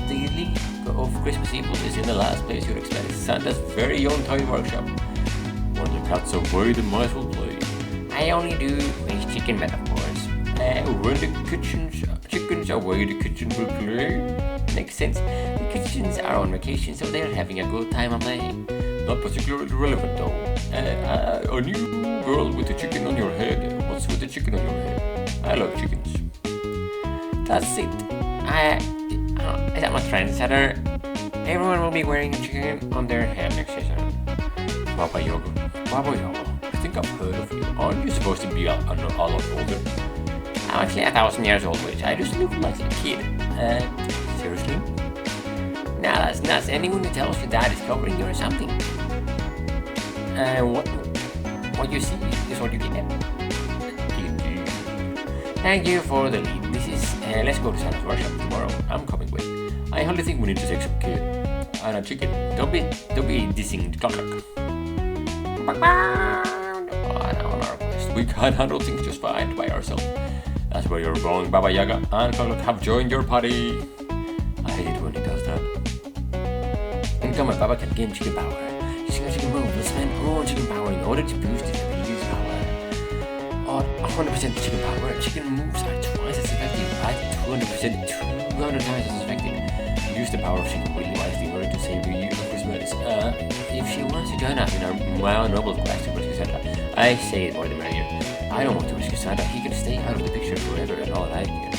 The League of Christmas Evil is in the last place you'd expect. Santa's very own toy workshop. When the cat's away, the mice will play. I only do raise chicken metaphors. When the chickens away, the kitchen will play. Makes sense. The kitchens are on vacation, so they're having a good time of playing. Not particularly relevant though. A new girl with a chicken on your head. What's with the chicken on your head? I love chickens. That's it. Is that my trendsetter? Everyone will be wearing a chicken on their head next season. Baba Yaga. I think I've heard of you. Aren't you supposed to be a lot older? I'm actually 1,000 years old, which I just look like a kid. Seriously? Nah, that's nuts. Anyone who tells you that is covering you or something. What you see is what you get. Indeed. Thank you for the lead. This is, let's go to Santa's workshop tomorrow. I'm coming with. I only think we need to take some kid and a chicken. Don't be dissing the clock. On our quest, we can handle things just fine by ourselves. That's where you're wrong, Baba Yaga and Clock have joined your party. I hate it when he does that. Incoming, Baba can gain chicken power. Using a chicken move will spend all chicken power in order to boost his ability's power. Or 100% chicken power, chicken moves are twice as effective. At 200%, 200 times as effective. Use the power of chicken really wisely in order to save you of Christmas. If she wants to join us in our wild noble quest to rescue Santa, I say it more the merrier. I don't want to rescue Santa. He can stay out of the picture forever and all I care.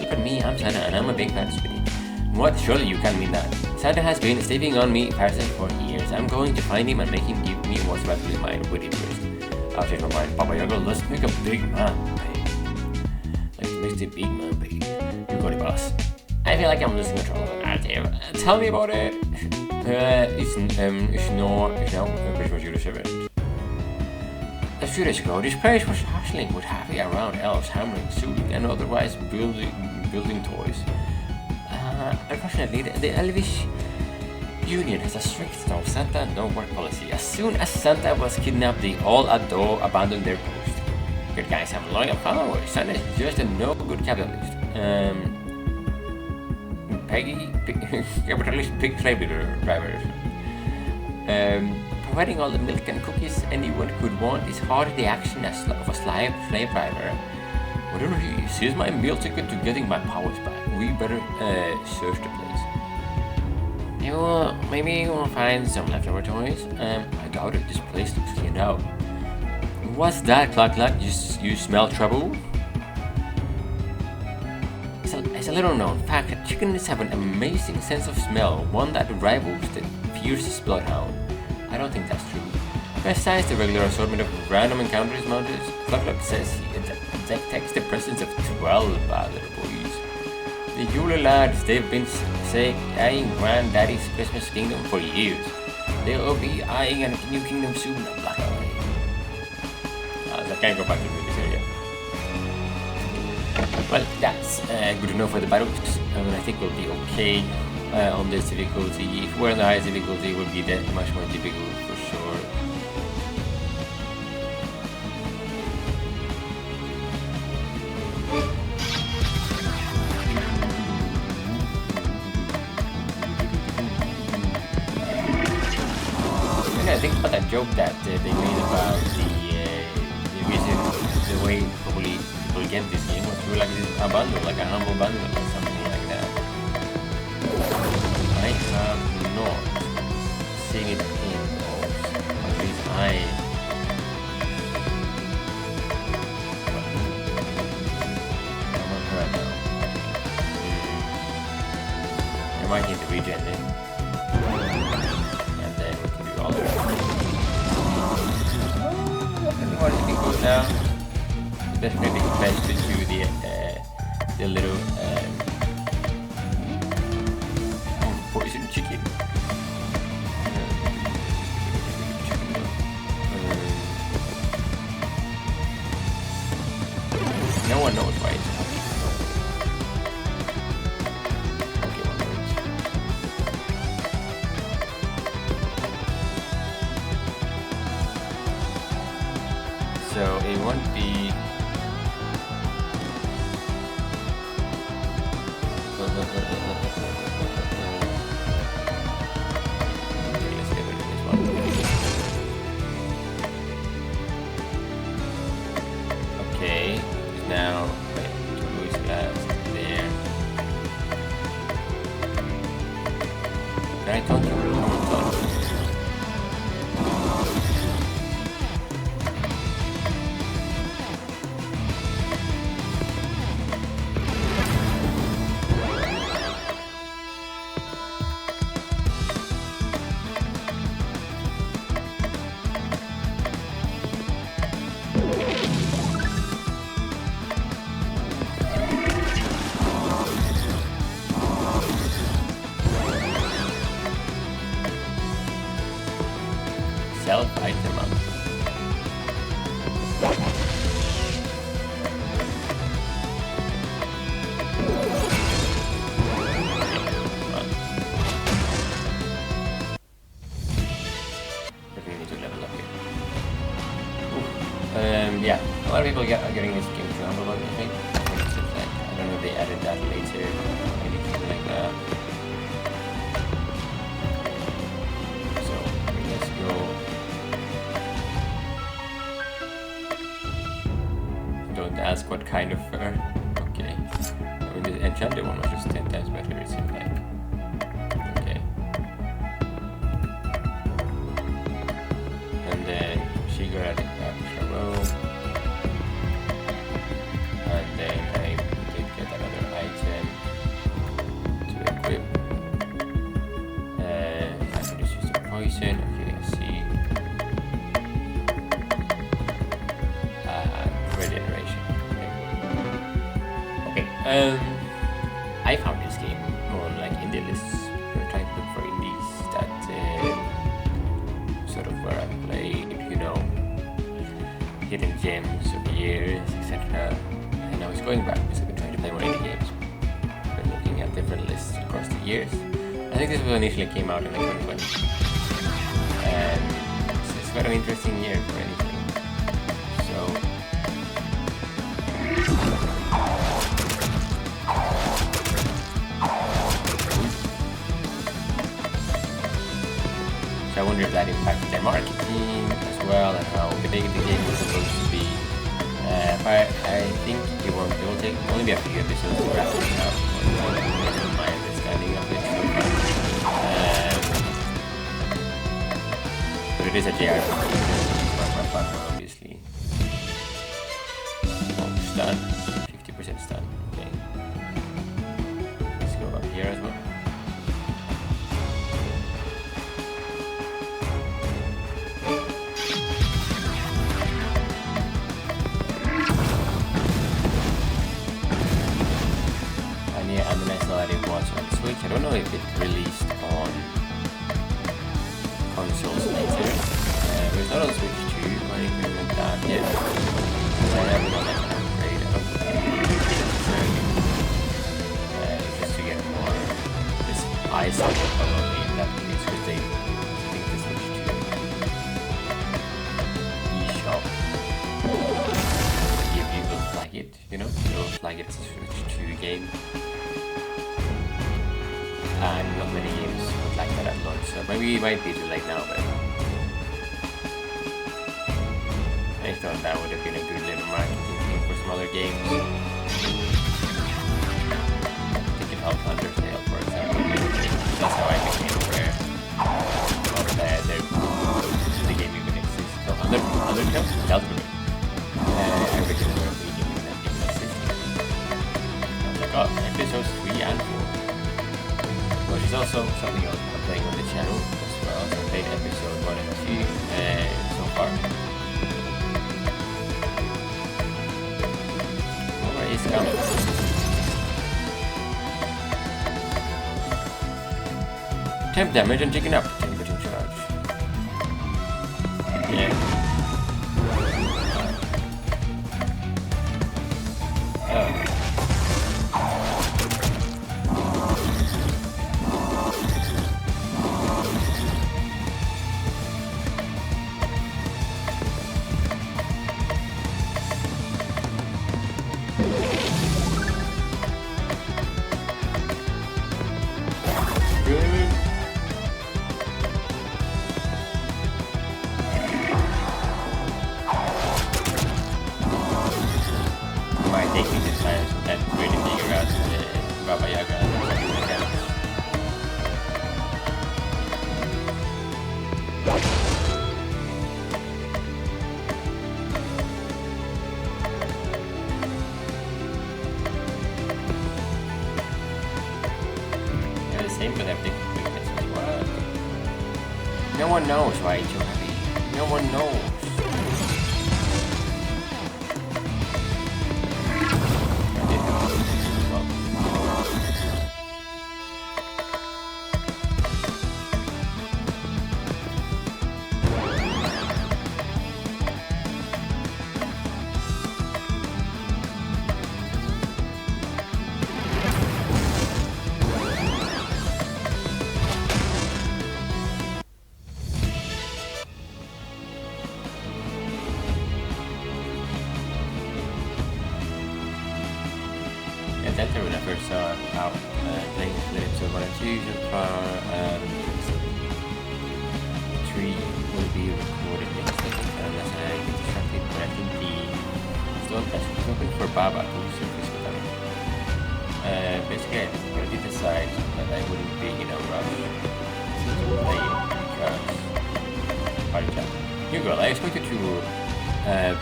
Look at me, I'm Santa and I'm a big fan of spinning. What? Surely you can't mean that. Santa has been sleeping on me parasite for years. I'm going to find him and make him give me what's rightfully mine with interest. I'll change my mind, Papa Yaga. Let's make a big man pay. Let's make the big man pay. You got it, boss. I feel like I'm losing control of the narrative. Tell me about it. It's now pretty much irrelevant. A few days ago, this place was hustling with happy around elves hammering, shooting, and otherwise building toys. Unfortunately, the Elvish Union has a strict no Santa, no work policy. As soon as Santa was kidnapped, they all abandoned their post. Good guys have loyal followers. Santa is just a no good capitalist. Capitalist pig slave driver. Providing all the milk and cookies anyone could want is hardly the action of a slave driver. Whatever he is, here's my meal ticket to getting my powers back. We better search the place. Maybe we'll find some leftover toys. I doubt it. This place looks cleaned out. What's that, Cluck? You smell trouble? It's a little known fact that chickens have an amazing sense of smell, one that rivals the fiercest bloodhound. I don't think that's true. Besides the regular assortment of random encounters mounted, Cluck says he detects the presence of 12 bad little boys. The Yule lads, they've been eyeing Granddaddy's Christmas kingdom for years. They'll be eyeing a new kingdom soon, a black eye. I can't go back to this area. Well, that's good enough for the battles. I think we'll be okay on this difficulty. If we're on the highest difficulty, it will be that much more difficult for sure. And I think about that joke that they made about the reason, the way probably people get this game was through like a bundle, like a humble bundle or something like that. I have not seen it in those. At least I right now. I might need to regen it. And then we can do all of it. What is it good now? Definitely best to do the little poison chicken. No one knows why it's happening. Okay, one minute. So it won't be. Okay, now wait, who is last there? I told you. Item up. We need to level up here. Yeah, a lot of people are getting this game to humble mode, I think. I don't know if they added that later or anything like that. So let's go. Don't ask what kind of fur. Okay. I mean, the enchanted one was just 10 times better, it seemed like. Okay. And then she got an extra row. And then I did get another item to equip. I can just use the poison. Okay, let's see. I found this game on like indie lists. We're trying to look for indies that sort of where I played, you know, hidden gems over the years, etc. And I was going back because I've been trying to play more indie games. Been looking at different lists across the years. I think this one initially came out in like 2020. And it's quite an interesting year for anything. So I wonder if that impacted their marketing as well and how big the game was supposed to be. But I think it will take only be a few episodes to wrap it up. My understanding of it so far. But it is a JRPG, my partner obviously. Almost done. 50% done. Okay. Let's go up here as well. I don't know if it released on consoles later. It's not on Switch 2 or anything like that yet. I haven't done like an upgrade. Just to get more this eyesight probably in that case, because they think the Switch 2 eShop if you will flag it, you know? They'll flag it as a Switch 2 game. And not many games would like that at launch, so maybe it might be too late now, but I thought that would have been a good little marketing thing for some other games. You can help Undertale, for example. That's how I became aware of the game even exists. So Undertale? Eldritch. I became aware of the game that even existed. I was like, oh, episodes 3 and 4. Which is also something else I'm playing on the channel as well. So I played episode 1 and 2 so far. More is coming. Temp damage and taken up. Temperature charge. Yeah. No one knows, right, Joey? No one knows. When I first saw out playing episode 1 and 2 so far, 3 will be recorded next week unless I get distracted, but I think it's open for Baba to surface with them. Basically I did decide that I wouldn't be in a rush to play it because party chat. You girl, I expect you to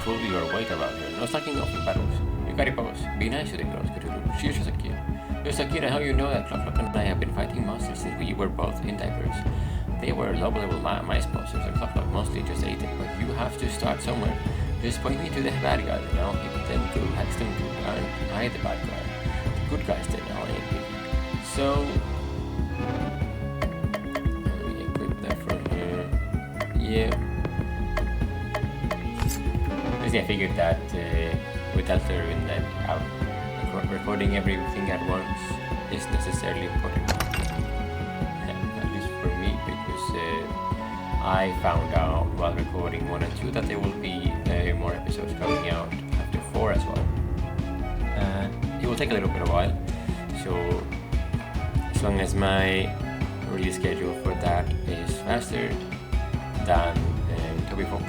pull your weight around here, no slacking off in battles. You got it, boss. Be nice to the girls, Cthulhu. She's just a kid. Just a kid, and how you know that Clock and I have been fighting monsters since we were both in diapers. They were low-level mice monsters, and Clock mostly just ate it, but you have to start somewhere. Just point me to the bad guy, and I'll hit them to hex them to hide the bad guy. good guys then are indeed. So let me equip that from here. Yeah. Because I figured that with Alterun that recording everything at once is necessarily important. At least for me, because I found out while recording 1 and 2 that there will be more episodes coming out after 4 as well. It will take a little bit of a while, so as long as my release schedule for that is faster than Toby Fox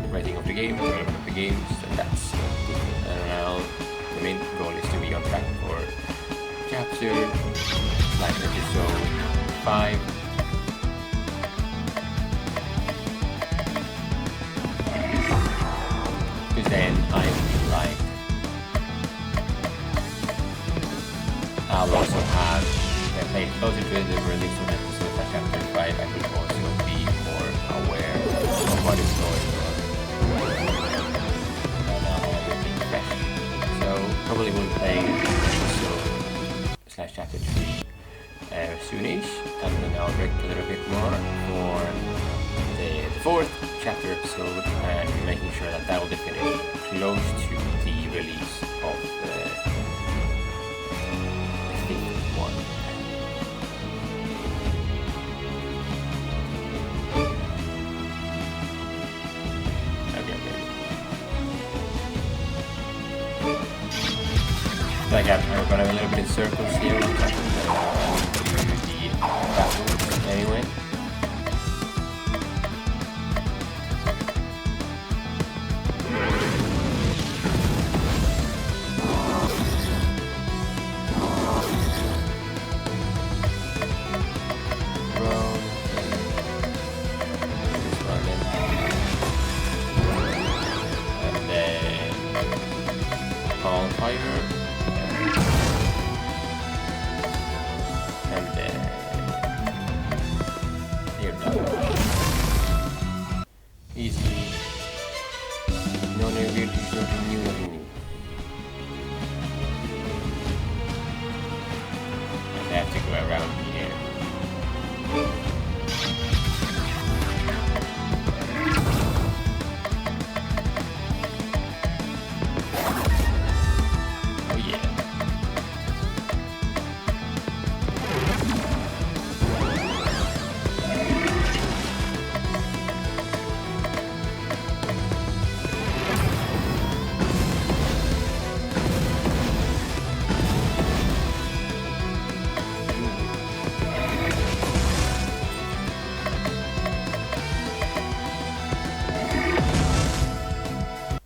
writing of the game, development of the games, then that's good. And now the main goal is to be on track for episode 5. Because then I feel like I'll also have pay closer to the release of episode like chapter 5. I will also be more aware of what is going on. And now everything fresh. So probably will play episode / chapter 3 soonish, and then I'll break a little bit more for the 4th chapter episode, and making sure that that will be finished close to the release of the 5th one. Like I'm gonna be a little bit in circles here on top of the battles anyway.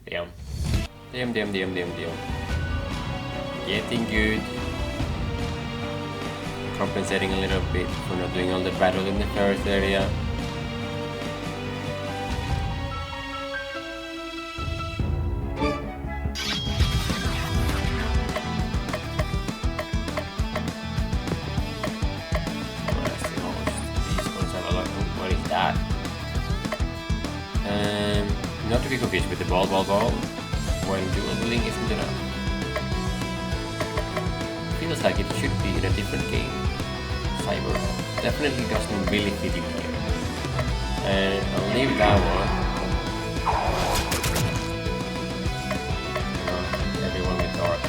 Damn. Getting good. Compensating a little bit for not doing all the battle in the first area. What is that? Not to be confused with the ball. When dual wielding isn't enough. Feels like it should be in a different game. Cyber definitely doesn't really fit in here. And I'll leave that one. Everyone with dark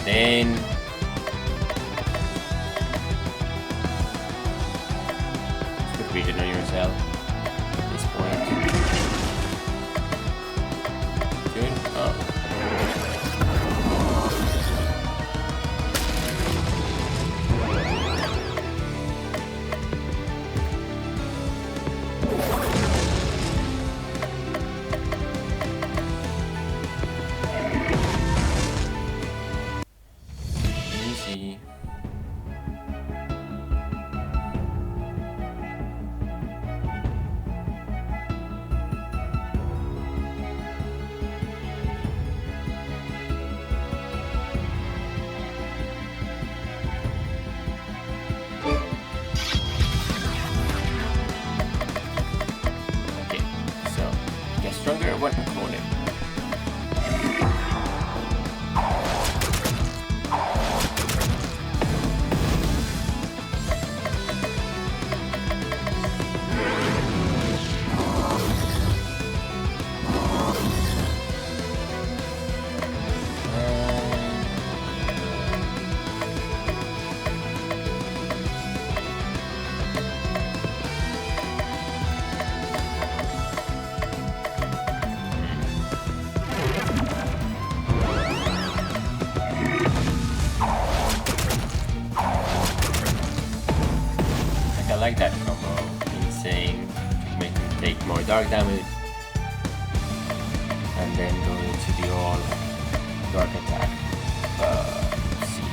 then put vision on yourself at this point. Good. Oh. longer one corner. I like that combo. Insane. Make him take more dark damage. And then go into the all dark attack. Let's see.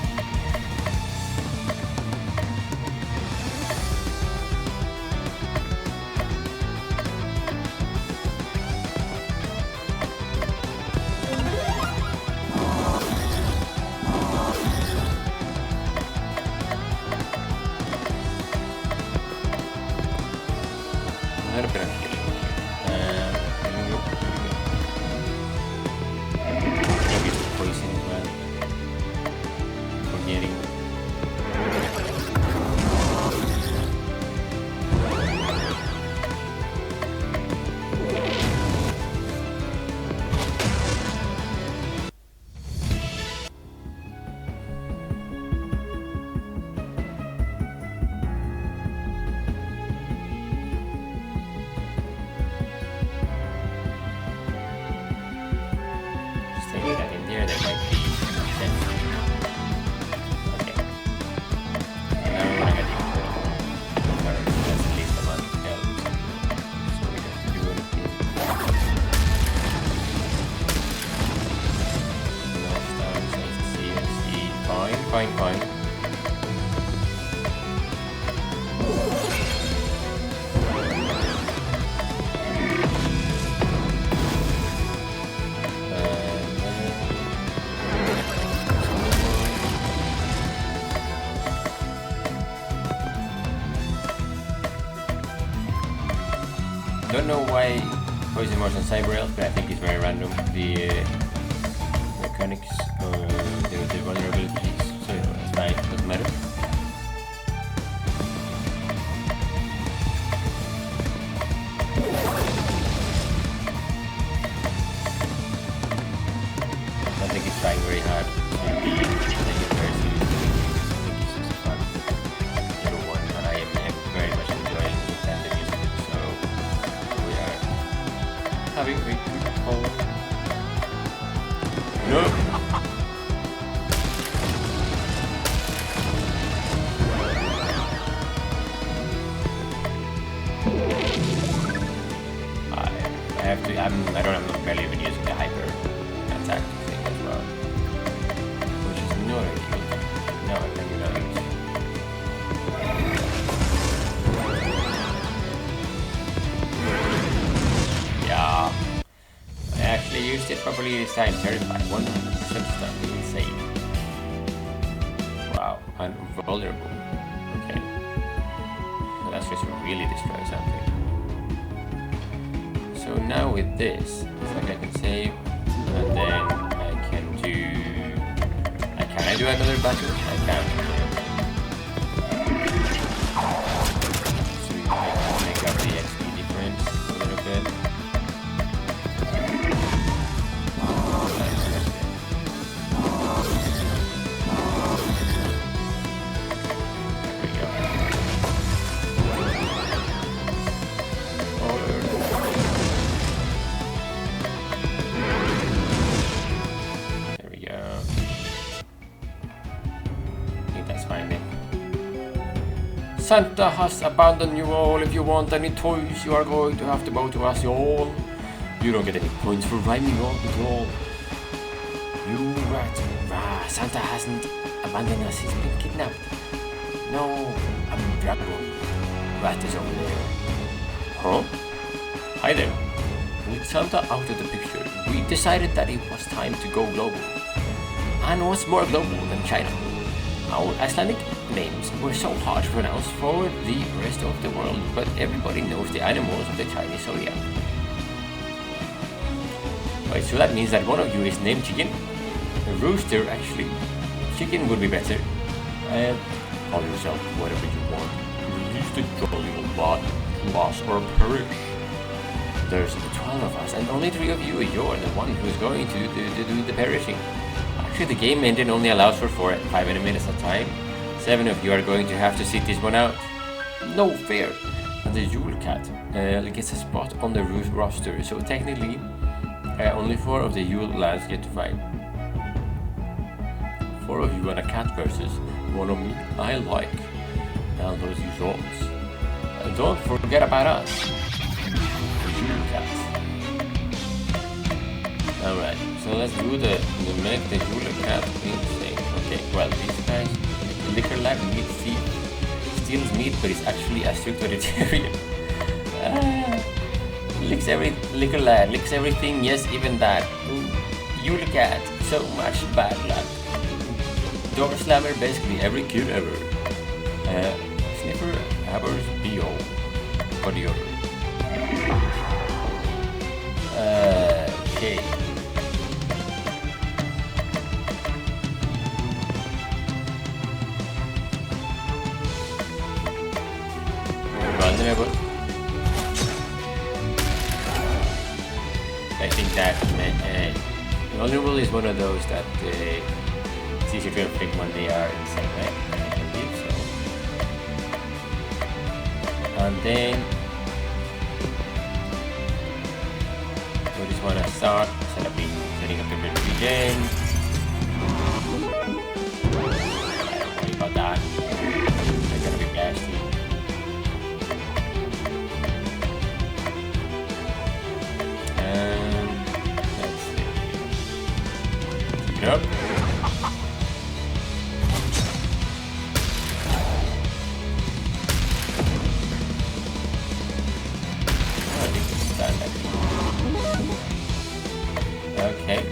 A little bit of healing. Maybe some poison as well. Forgetting. Taking that in there, that might be sense. Okay. Now we're gonna get into that's at least a month else. So we don't have to do anything. No stars, I see. Fine. Don't know why Poison Mars on Cyber Elf, but I think it's very random. The mechanics, the vulnerabilities, so it's fine, doesn't matter. I think it's trying very hard to be taken very seriously. I think it's just a fun little one, and I am very much enjoying it and the music, so we are having a good haul. No! I have to, I'm barely even using the hyper attack thing as well. Which is not really good. No, I can do that. Yeah. I actually used it properly this time. Terrified. 100% stuff. Insane. Wow. I'm vulnerable. Okay. So that's just really destroy something. So now with this, it's like I can save, and then I can do... Can I do another battle? I can. So I can make up the XP difference a little bit. Santa has abandoned you all. If you want any toys, you are going to have to bow to us all. You don't get any points for rhyming on at all. You rat. Santa hasn't abandoned us. He's been kidnapped. No, I'm Dragon. Rat is over there. Huh? Hi there. With Santa out of the picture, we decided that it was time to go global. And what's more global than China? Our Icelandic names were so hard to pronounce for the rest of the world, but everybody knows the animals of the Chinese zodiac. Wait, so that means that one of you is named Chicken? A rooster, actually. Chicken would be better. Call yourself whatever you want. Release the jolly old body. Lost or perish. There's 12 of us, and only 3 of you. You're the one who's going to do the perishing. Actually, the game engine only allows for 5 minutes at a time. 7 of you are going to have to sit this one out. No fair. And the Yule Cat gets a spot on the roof roster, so technically only 4 of the Yule lads get to fight. 4 of you and a cat versus 1 of me. I like. Now those results. And don't forget about us. The Yule Cat. Alright, so let's do the make the Yule Cat insane. Okay, well these guys, the liquor lad meat thief, steals meat but is actually a strict vegetarian. Licks everything, yes, even that. Yule Cat, so much bad luck. Door slammer, basically every kid ever. Sniffer, hammers, B.O. for the other. Okay. Vulnerable. I think that vulnerable is one of those that it's easy to inflict when they are in the same way. I believe so. And then we just want to start setting up the build again. Don't worry about that. They're gonna be nasty. Let's see. Keep it up. Okay.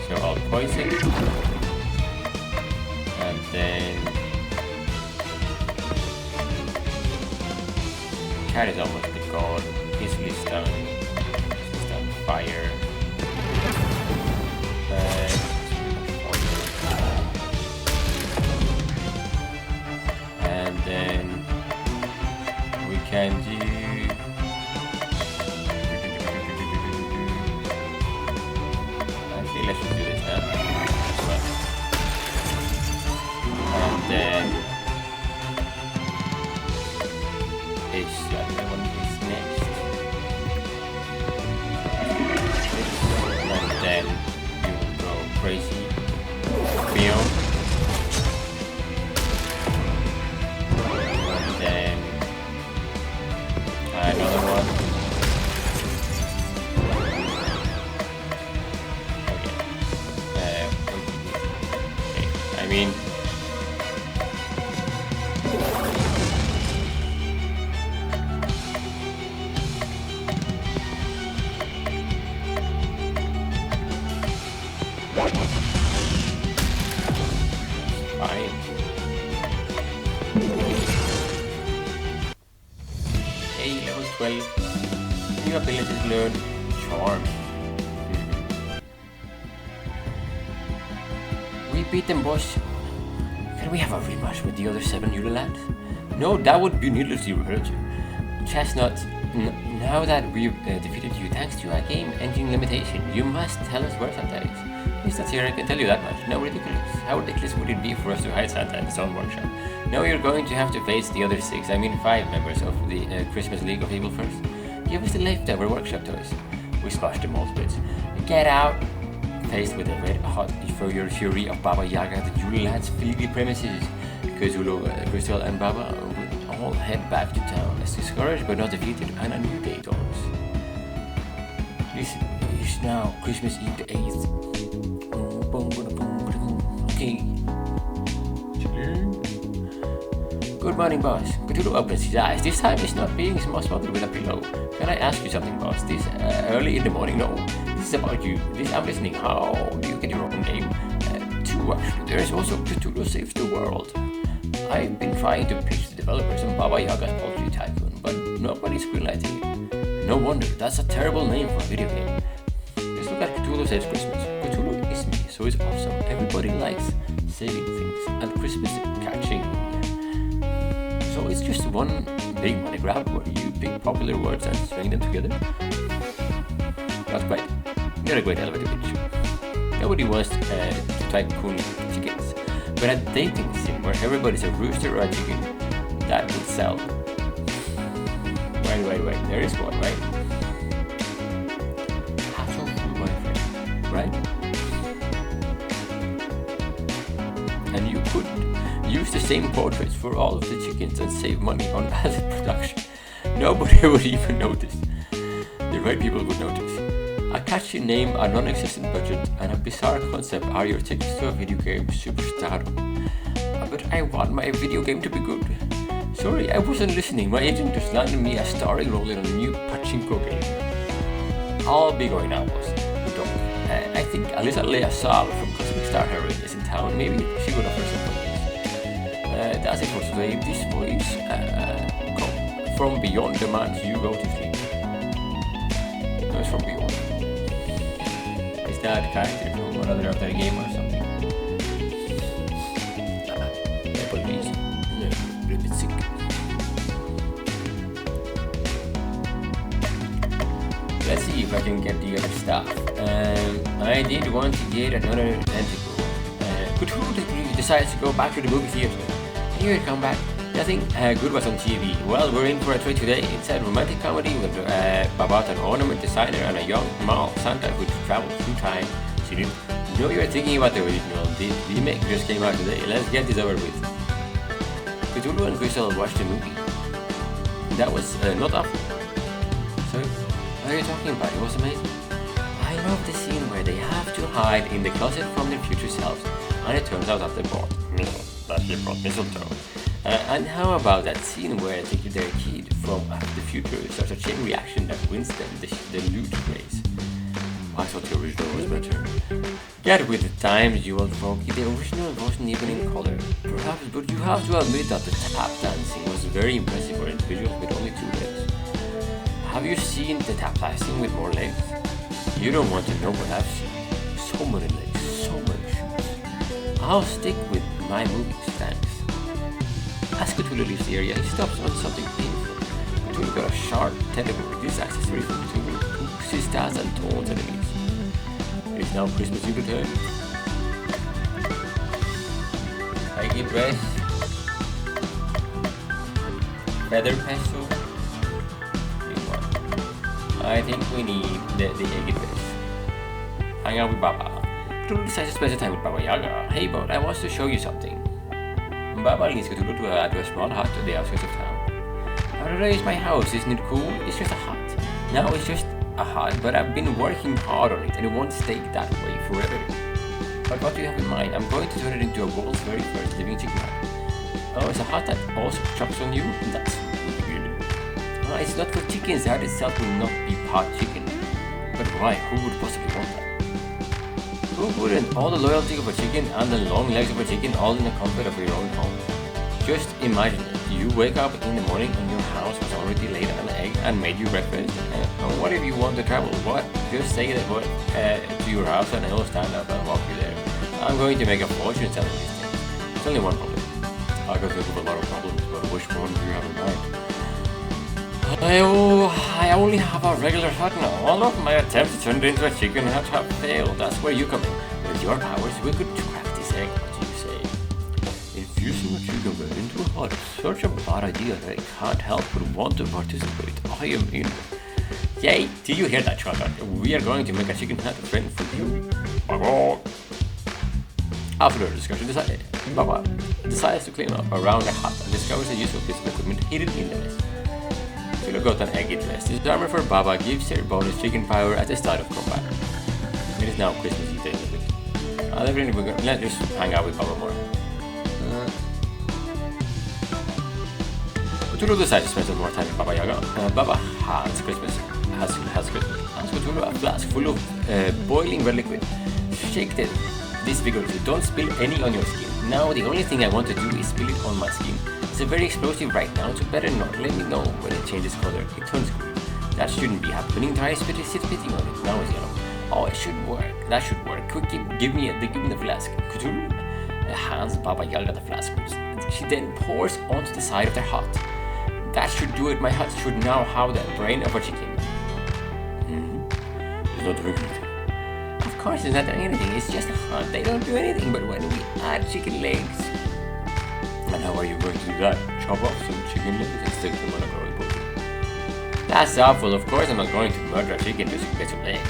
So I'll poison. And then cat is almost gone. Easily stunned. Fire. And then we can do let's just do this now. And then that one is next. And then you will go crazy. Beyond. And then another one. I mean, fine. Hey, level 12. New abilities learned. Charm. We beat them, boys. Can we have a rematch with the other 7 Yule lads? No, that would be needlessly repetitive. Chestnut, now that we've defeated you thanks to a game engine limitation, you must tell us where Santa is. He's not here, I can tell you that much. No, ridiculous. How ridiculous would it be for us to hide Santa in his own workshop? No, you're going to have to face the other 5 members of the Christmas League of Evil first. Give us the leftover workshop toys. We smashed them all to bits. Get out! Faced with the red-hot fury of Baba Yaga, the Yule lads flee the premises. Cthulhu, Crystal, and Baba will all head back to town as discouraged but not defeated, and a new day dawns. This is now Christmas Eve the 8th. Okay. Good morning, boss. Cthulhu opens his eyes. This time he's not being smothered with a pillow. Can I ask you something, boss? This early in the morning? No. This is about you. I'm listening. How do you get your own name? Two, actually. There's also Cthulhu Saves the World. I've been trying to pitch the developers on Baba Yaga's Poultry Tycoon, but nobody's greenlighting it. No wonder, that's a terrible name for a video game. Just look at Cthulhu Saves Christmas. Cthulhu is me, so it's awesome. Everybody likes saving things and Christmas catching. So it's just one big money grab where you pick popular words and string them together. That's great. You're a great elevator pitch. Nobody wants to tycoon chickens, but a dating sim where everybody's a rooster or a chicken, that would sell. Wait, there is one, right? Hassle through my friend, right? And you could use the same portraits for all of the chickens and save money on asset production. Nobody would even notice. The right people would notice. A catchy name, a non-existent budget, and a bizarre concept are your tickets to a video game superstardom. But I want my video game to be good. Sorry, I wasn't listening. My agent just landed me a starring role in a new pachinko game. I'll be going now, boss. I think Alyssa Lea Sal from Cosmic Star Heroine is in town. Maybe she would offer some photos. That's it for today. This voice come from beyond demands you go to sleep. No, it's from beyond. Is that character from another of their game or something? Apologies. No, a little bit sick. Let's see if I can get the other stuff. I did want to get another tentacle. Cthulhu decides to go back to the movie theater. Here it come back. Nothing good was on TV. Well, we're in for a treat today. It's a romantic comedy with about an ornament designer and a young mall Santa who travels through time. So you know you're thinking about the original. The remake just came out today. Let's get this over with. Cthulhu and Crystal watched the movie. That was not awful. So, what are you talking about? It was amazing. I love the scene where they have to hide in the closet from their future selves, and it turns out that they brought mistletoe. And how about that scene where their kid from the future starts a chain reaction that wins them the loot race? I thought the original was better. Yet with the times, you old folky, the original wasn't even in color. Perhaps, but you have to admit that the tap dancing was very impressive for individuals with only 2 legs. Have you seen the tap dancing with more legs? You don't want to know what I've seen. So many legs, so many shoes. I'll stick with my movies, thanks. As Cthulhu leaves the area, he stops on something painful. Cthulhu got a sharp tentacle with this accessory from Cthulhu, hooks his stats and taunts enemies. It is now Christmas Eve return. Eggy dress. Feather pencil. I think we need the eggy dress. Hang out with Baba. Cthulhu decides to spend time with Baba Yaga. Hey bud, I want to show you something. Baba leads Cthulhu to a small hut on the outskirts of town. Alright, it's my house, isn't it cool? It's just a hut. Now it's just a hut, but I've been working hard on it and it won't stay that way forever. But what do you have in mind? I'm going to turn it into a world's very first living chicken hut. Oh, it's a hut that also chops on you? That's weird. It's not for chickens, the hut itself will not be pot chicken. But why? Who would possibly want that? Who wouldn't? All the loyalty of a chicken and the long legs of a chicken all in the comfort of your own home. Just imagine it. You wake up in the morning and your house was already laid an egg and made you breakfast. And what if you want to travel? What? Just say that word to your house and he'll stand up and walk you there. I'm going to make a fortune selling these things. It's only one problem. I can think of a lot of problems, but which one do you have in mind? I only have a regular hut now. All of my attempts to turn it into a chicken hut have failed. That's where you come in. With your powers, we could craft this egg. What do you say? Infusing a chicken bread into a hut is such a bad idea that I can't help but want to participate. I am in. Yay! Did you hear that, child? We are going to make a chicken hut friend for you. After the discussion, Baba decides to clean up around the hut and discovers a useful piece of equipment hidden in the nest. Cthulhu got an eggy dress. This armor for Baba gives her bonus chicken power at the start of combat. It is now Christmas Eve day. Let's just hang out with Baba more. Cthulhu decides to spend some more time with Baba Yaga. Baba has Christmas. Has Cthulhu a flask full of boiling red liquid. Shake this vigorously. Don't spill any on your skin. Now the only thing I want to do is spill it on my skin. It's very explosive right now, so better not. Let me know when it changes color. It turns green. That shouldn't be happening. Try spitting on it. Now it's yellow. Oh, it should work. That should work. Quick, give me the flask. Cthulhu hands Baba Yaga the flask. She then pours onto the side of their hut. That should do it. My hut should now have the brain of a chicken. It's not doing anything. Of course it's not doing anything. It's just a hut. They don't do anything. But when we add chicken legs... And how are you going to do that? Chop off some chicken legs and stick them on a growing potion. That's awful. Of course I'm not going to murder a chicken just to get some legs.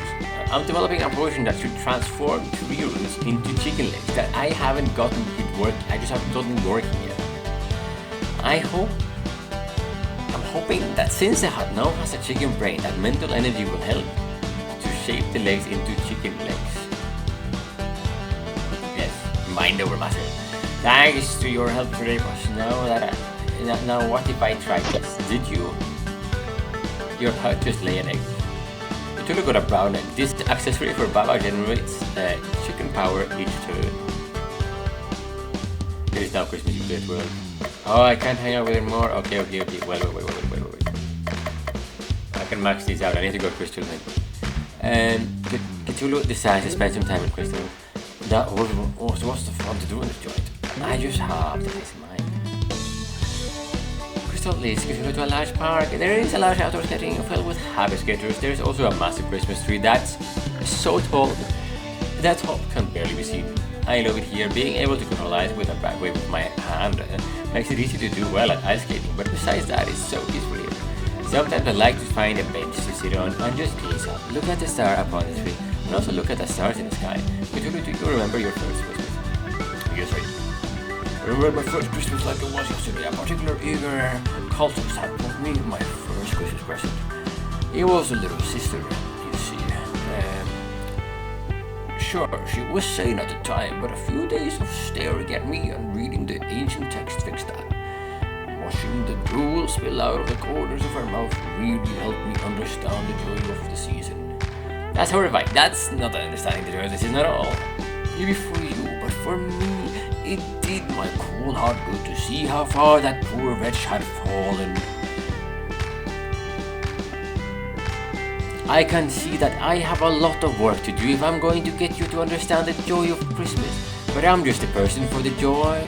I'm developing a potion that should transform tree roots into chicken legs that I haven't gotten it working. I just haven't gotten it working yet. I'm hoping that since the hut now has a chicken brain, that mental energy will help to shape the legs into chicken legs. Yes, mind over matter. Thanks to your help today, boss. Now what if I try this? Did you? Your hut just lay an egg. Cthulhu got a brown egg. This accessory for Baba generates chicken power each turn. It is now Christmas, you great world. Oh, I can't hang out with him more. Okay. Wait. I can max these out. I need to go to Crystal then. And Cthulhu decides to spend some time with Crystal. That was what's the fun to do in this joint? I just have the peace of mind. Crystal leads Cthulhu to a large park. There is a large outdoor setting filled with happy skaters. There is also a massive Christmas tree that's so tall that top can barely be seen. I love it here. Being able to control ice with a back wave with my hand makes it easy to do well at ice skating, but besides that, it's so peaceful here. Sometimes I like to find a bench to sit on and just gaze up, look at the star upon the tree, and also look at the stars in the sky. Cthulhu, do you remember your first Christmas? Yes, I remember my first Christmas like it was yesterday. A particular eager cultist had brought me my first Christmas present. It was a little sister, you see. Sure, she was sane at the time, but a few days of staring at me and reading the ancient text fixed that. Watching the drool spill out of the corners of her mouth really helped me understand the joy of the season. That's horrifying. That's not understanding the joy of the season at all. Maybe for you, but for me, it did my cool heart good to see how far that poor wretch had fallen. I can see that I have a lot of work to do if I'm going to get you to understand the joy of Christmas, but I'm just a person for the joy.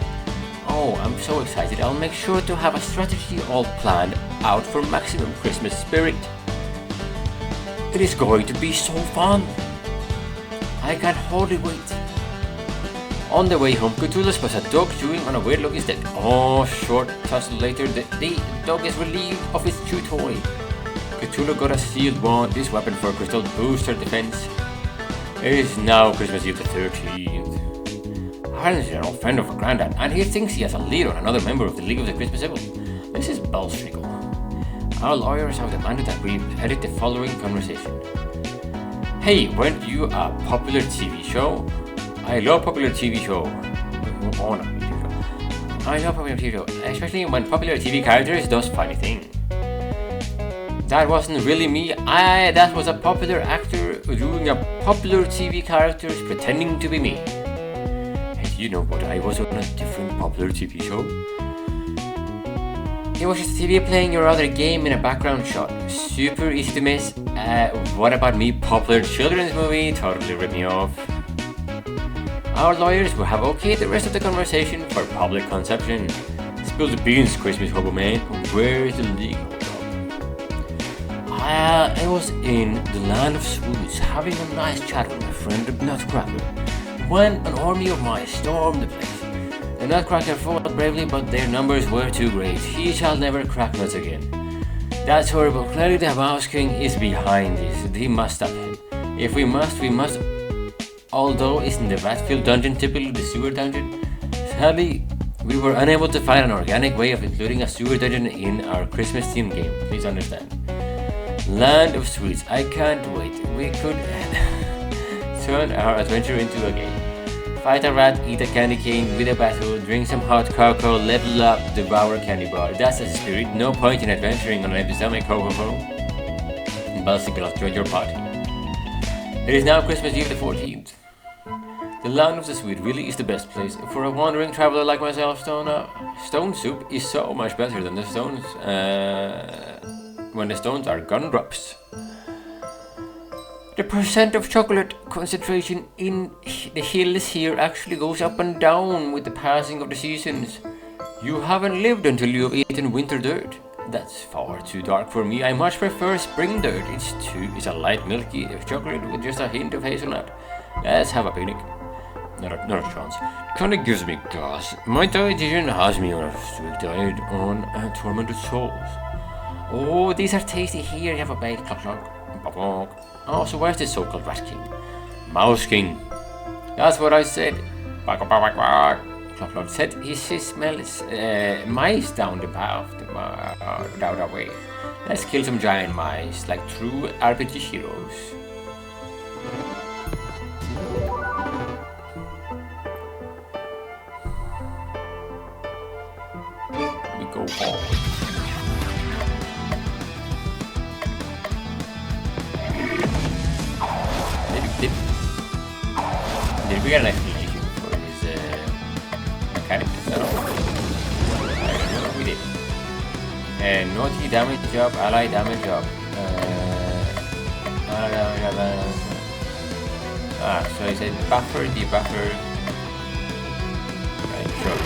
Oh, I'm so excited. I'll make sure to have a strategy all planned out for maximum Christmas spirit. It is going to be so fun. I can hardly wait. On the way home, Cthulhu spots a dog chewing on a weird looking stick. Oh, short tussle later, the dog is relieved of its chew toy. Cthulhu got a sealed wand. This weapon for Crystal boosts her defense. It is now Christmas Eve the 13th. Harlan's an old friend of her granddad, and he thinks he has a lead on another member of the League of the Christmas Evil. This is Belstrickle. Our lawyers have demanded that we edit the following conversation. Hey, weren't you a popular TV show? I love popular TV show. Oh, no, TV show. I love popular TV show, especially when popular TV characters does funny thing. That wasn't really me. That was a popular actor doing a popular TV character pretending to be me. Hey, you know what? I was on a different popular TV show. It was just TV playing your other game in a background shot. Super easy to miss. What about me? Popular children's movie. Totally ripped me off. Our lawyers will have okayed the rest of the conversation for public consumption. Spill the beans, Christmas hobo man. Where is the legal dog? I was in the land of Swoots having a nice chat with my friend the Nutcracker when an army of mice stormed the place. The Nutcracker fought bravely, but their numbers were too great. He shall never crack nuts again. That's horrible. Clearly the Mouse King is behind this. He must stop him. If we must, we must. Although isn't the Ratfield dungeon typically the sewer dungeon? Sadly, we were unable to find an organic way of including a sewer dungeon in our Christmas themed game. Please understand. Land of Sweets. I can't wait. We could turn our adventure into a game. Fight a rat, eat a candy cane, win a battle, drink some hot cocoa, level up, devour a candy bar. That's a spirit. No point in adventuring on an empty stomach, ho ho ho. Belsicle, I'll join your party. It is now Christmas Eve the 14th. The land of the sweet really is the best place. For a wandering traveler like myself, stone soup is so much better than the stones. when the stones are gumdrops. The percent of chocolate concentration in the hills here actually goes up and down with the passing of the seasons. You haven't lived until you've eaten winter dirt. That's far too dark for me. I much prefer spring dirt. It's a light milky chocolate with just a hint of hazelnut. Let's have a picnic. Not a chance. Kinda gives me gas. My dietitian has me on a strict diet on tormented souls. Oh, these are tasty. Here, you have a bite. Clunk, clunk. Oh, so where's this so-called Rat King? Mouse King. That's what I said. Clunk, clunk. Said he smells mice down the path, down the way. Let's kill some giant mice, like true RPG heroes. We go home. Did we get an explanation for his mechanics at all? I don't know, we did. Naughty damage job, ally damage job. So he said buffer, debuffer. Right, sure.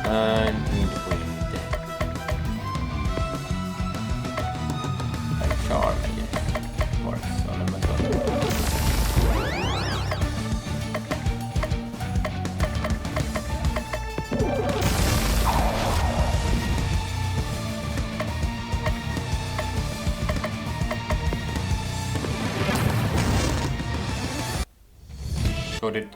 And charm, I guess. Works on them as well. Got it.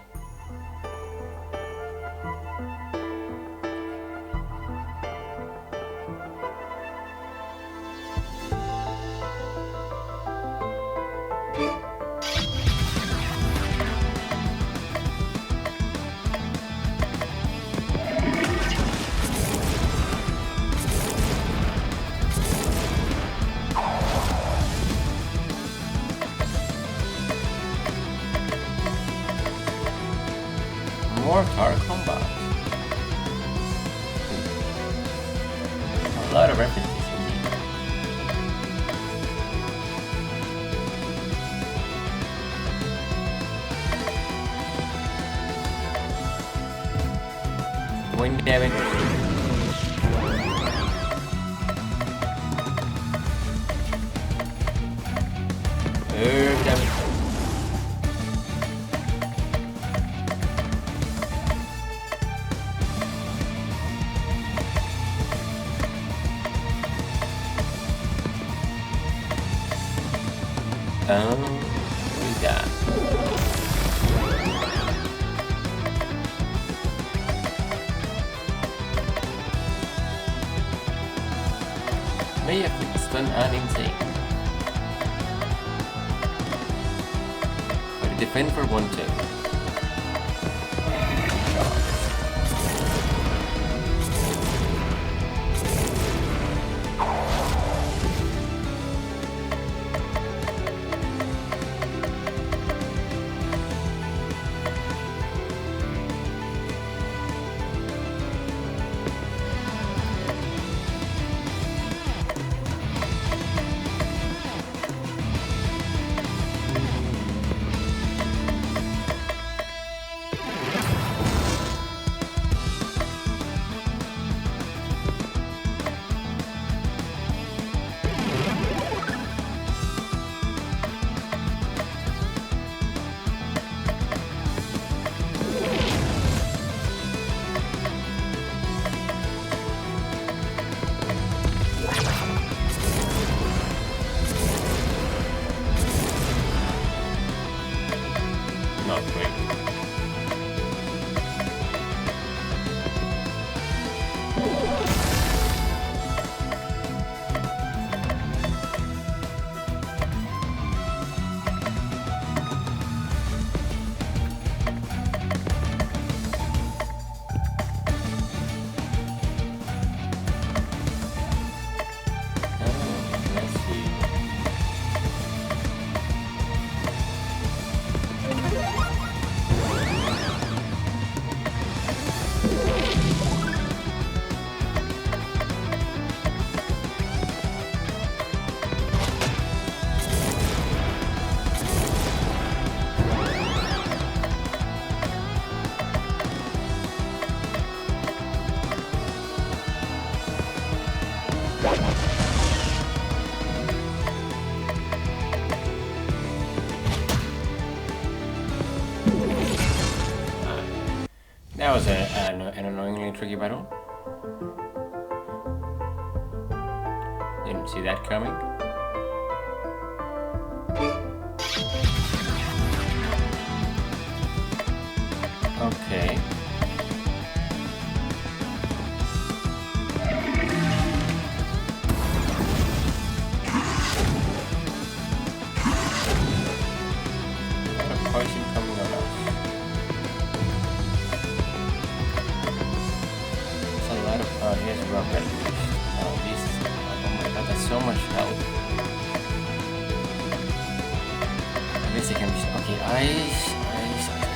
Mortar combat. A lot of references indeed. Wind damage. Herb damage. What is that? May have been stun and insane. But defend for 1 turn. That was an annoyingly tricky battle. Didn't see that coming. Okay. Poison coming on us. It's a lot of here's rocket. Oh this oh my god, that's so much health. At least I can just okay, ice. Okay.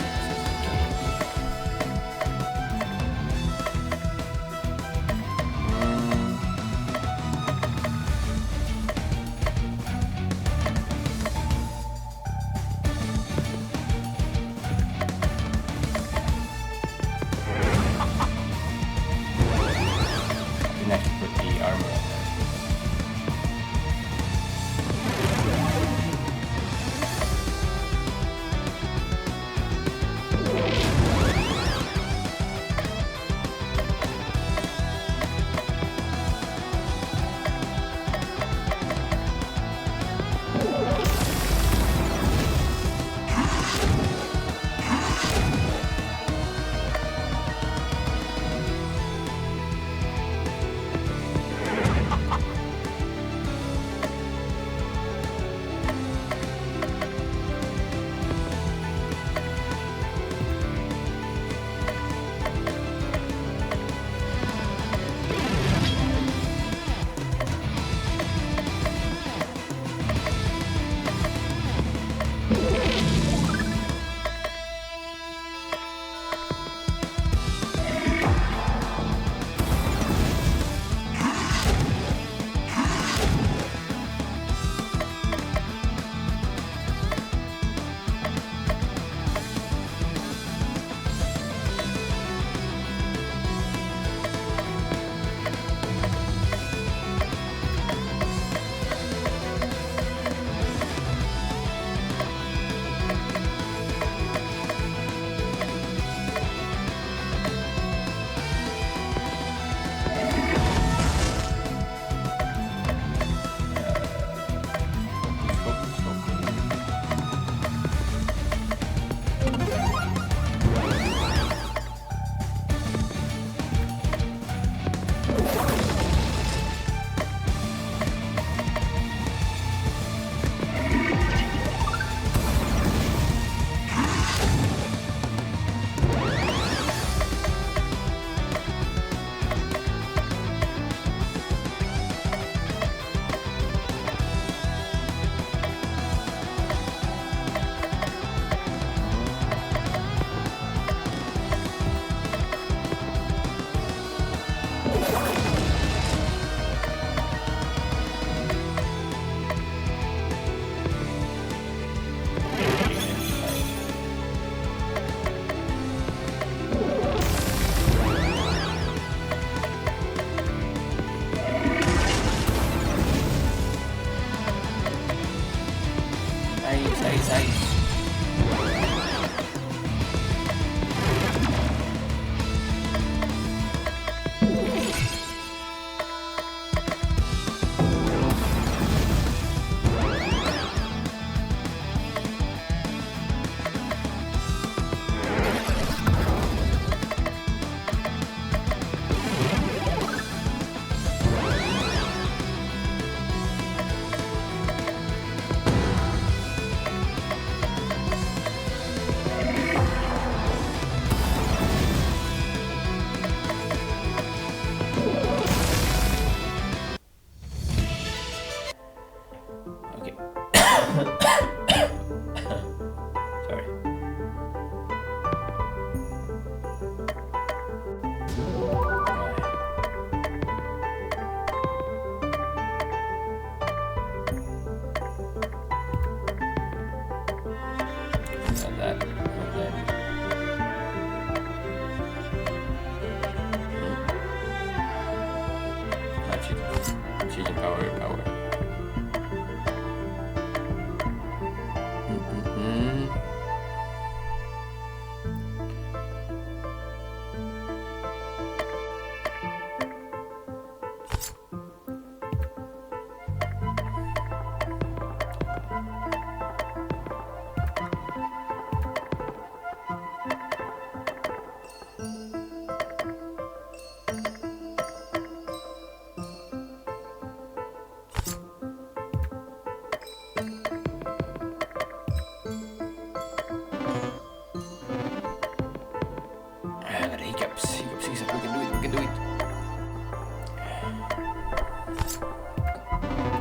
can do it.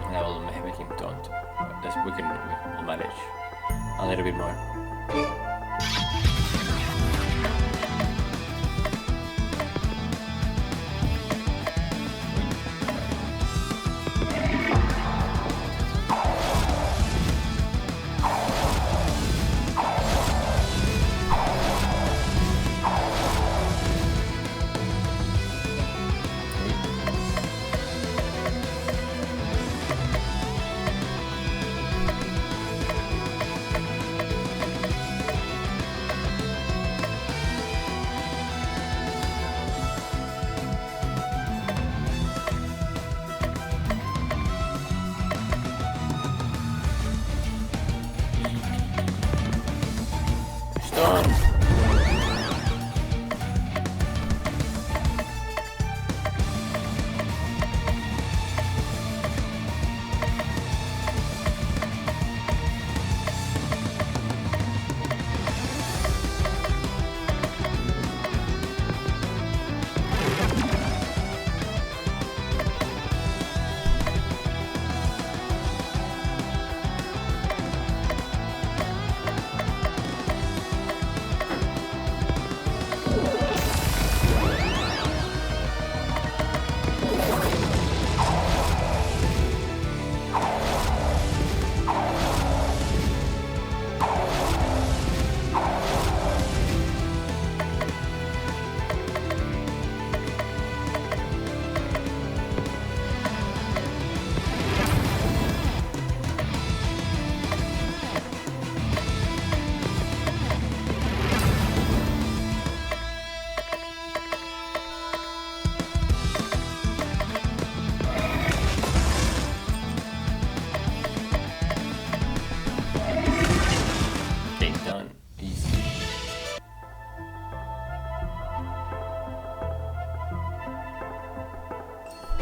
And I will make him taunt. We'll manage a little bit more.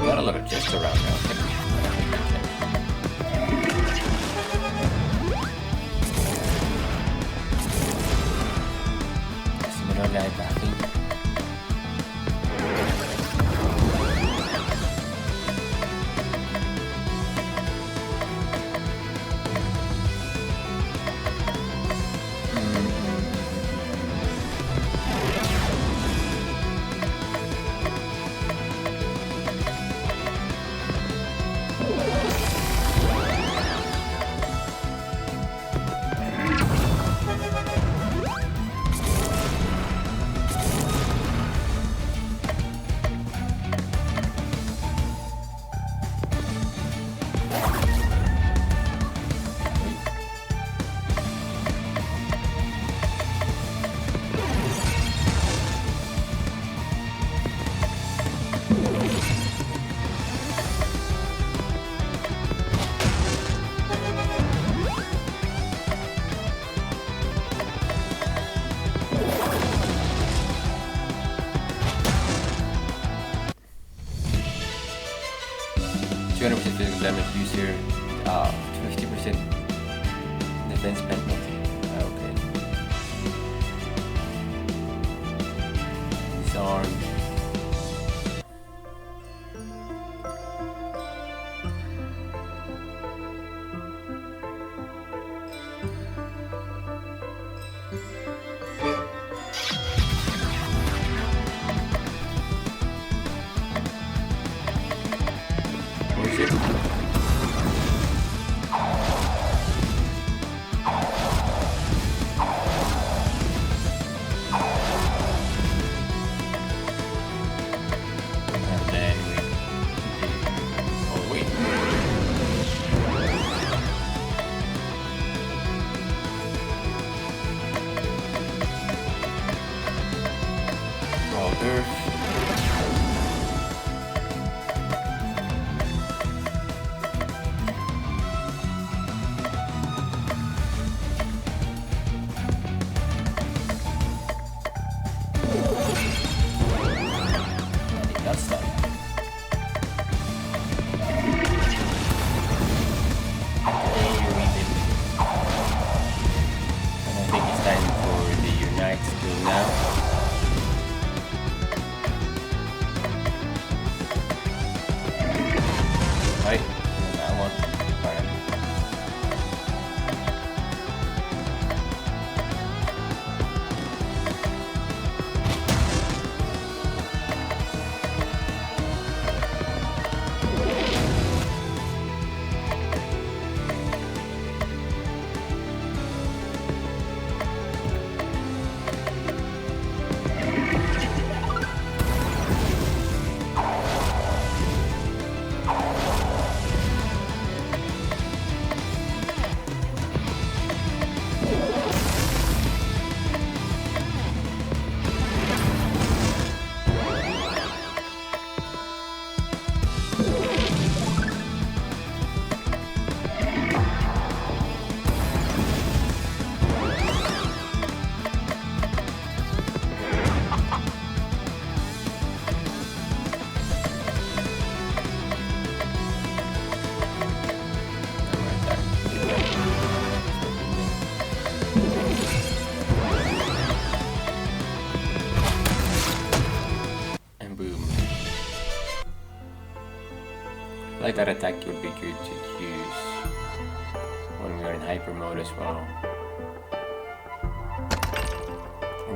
A lot of chests around now. Similar like that. Physical damage user, 50% defense penalty. Okay. Disarm. Like that attack would be good to use when we are in hyper mode as well.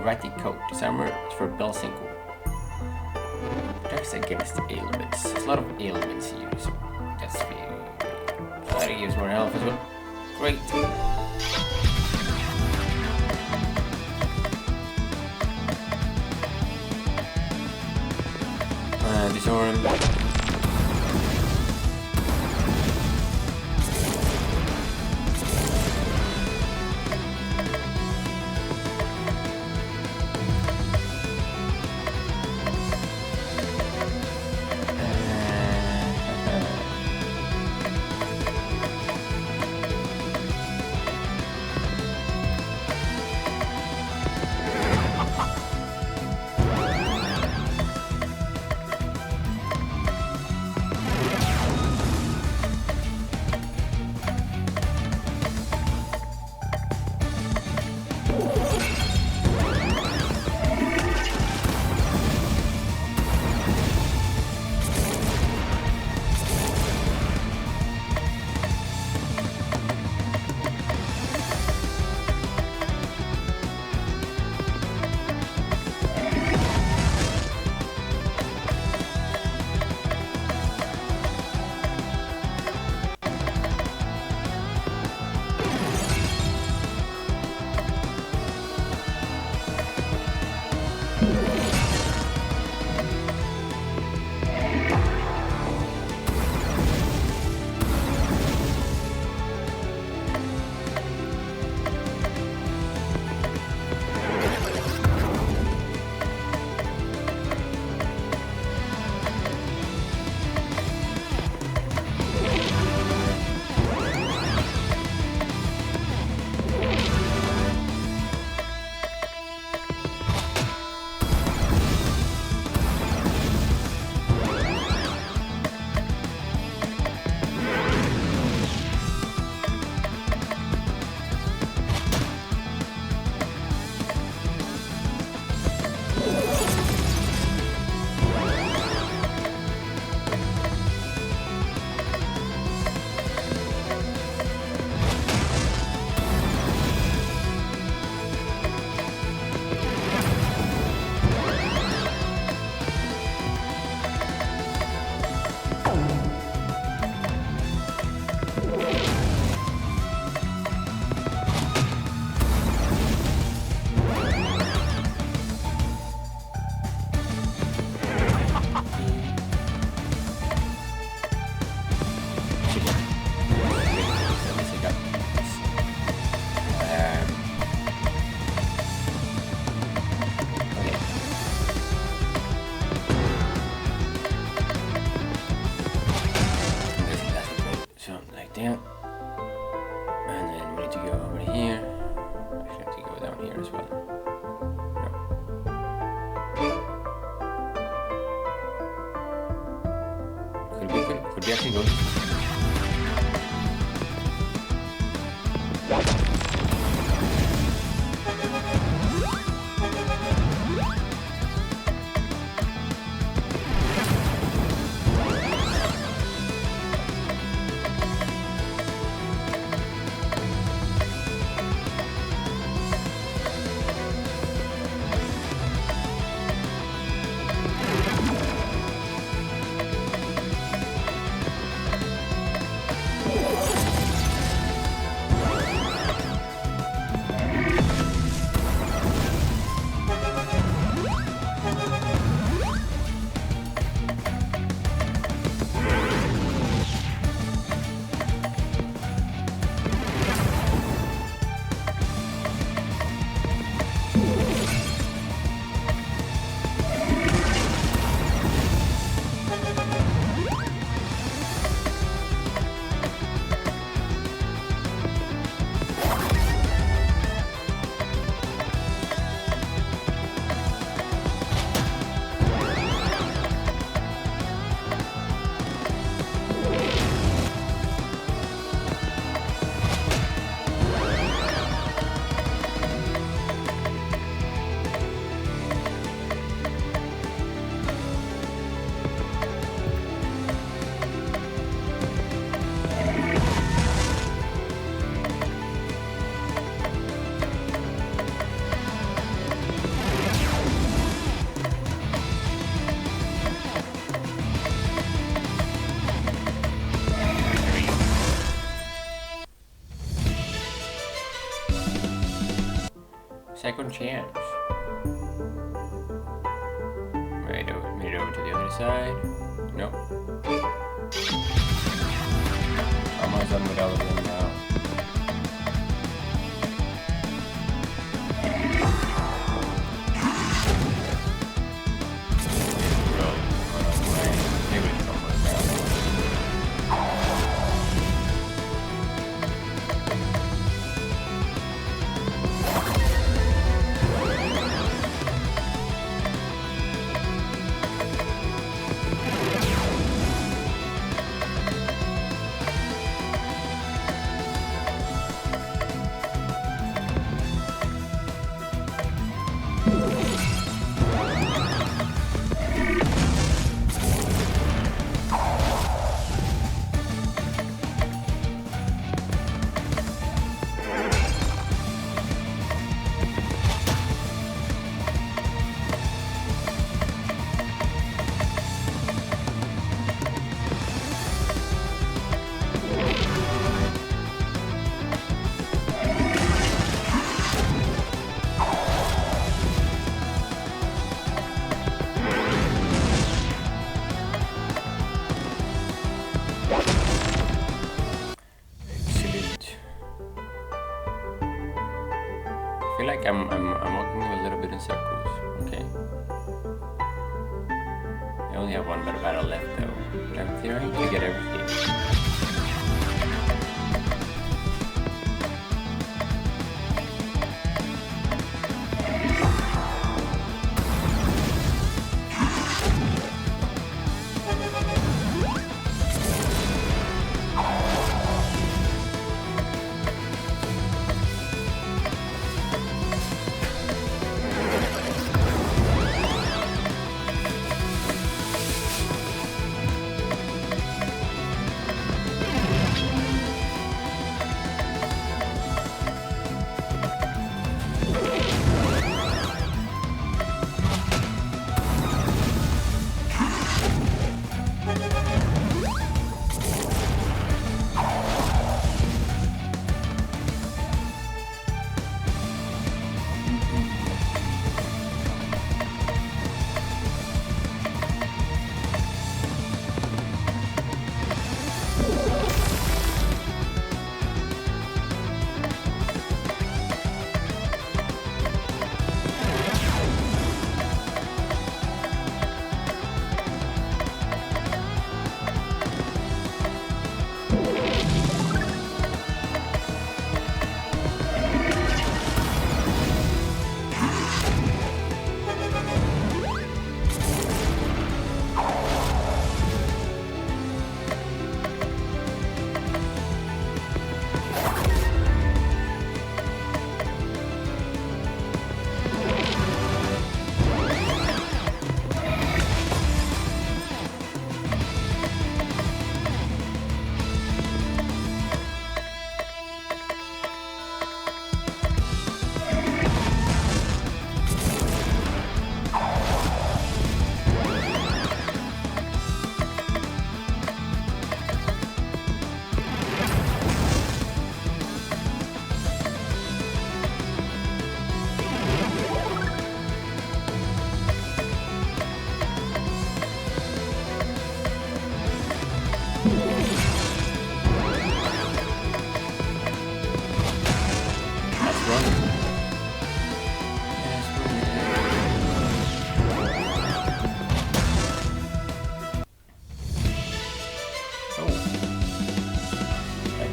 Ratty coat. This armor is for Belsingle. Protects against ailments. There's a lot of ailments here, so that's very. That gives more health as well. Great. Disarm. Down. And then we need to go over here. Actually have to go down here as well. No. Could we actually go? cans. Made it over to the other side. Nope. Almost done with all of them now. I feel like I'm walking a little bit in circles. Okay. I only have one battle left though. But I'm trying to get everything.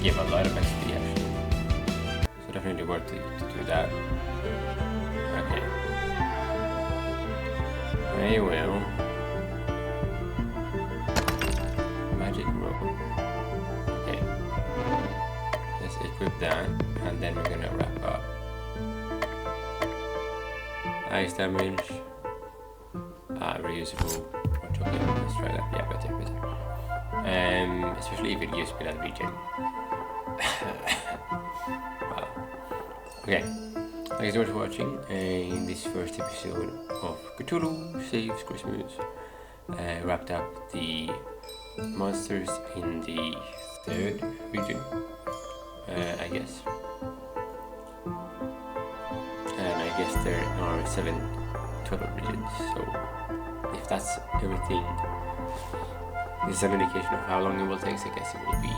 Give a lot of XP actually. So definitely worth it to do that. Okay. I will. Magic rope. Okay. Let's equip that and then we're gonna wrap up. Ice damage. Reusable. Okay, let's try that. Yeah, better. Especially if it gives me that regen. Wow. Okay, thank you so much for watching in this first episode of Cthulhu Saves Christmas. Wrapped up the monsters in the third region, I guess. And I I guess there are 7 total regions, so if that's everything, this is an indication of how long it will take, so I guess it will be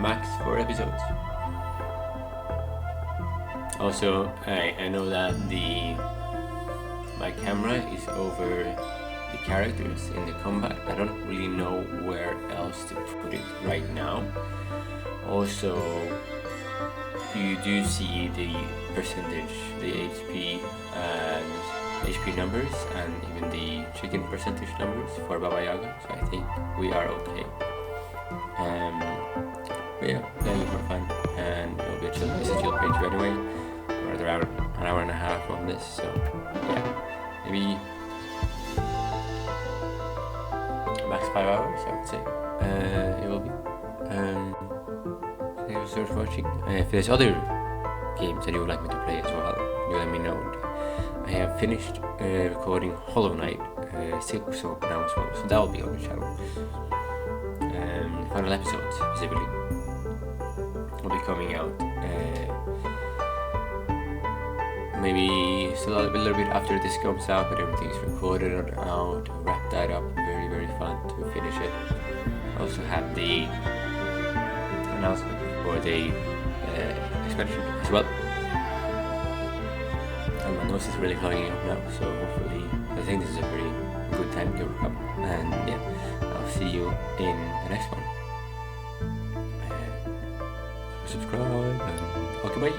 max 4 episodes. Also, I know that my camera is over the characters in the combat. I don't really know where else to put it right now. Also, you do see the percentage, the HP numbers, and even the chicken percentage numbers for Baba Yaga, so I think we are okay. But yeah, playing for fun, and it'll be a chill playthrough anyway. We're around an hour and a half on this, so yeah, maybe max 5 hours, I would say. It will be. Thank you so much for watching. If there's other games that you would like me to play as well, you let me know. I have finished recording Hollow Knight 6 now as well, so that will be on the channel. The final episode specifically will be coming out maybe still a little bit after this comes out, but everything's recorded and out. Wrap that up. Very, very fun to finish it. Also have the announcement for the expansion as well. And my nose is really clogging up now, so hopefully I think this is a pretty good time to recover. And yeah, I'll see you in the next one. Subscribe and okay, bye.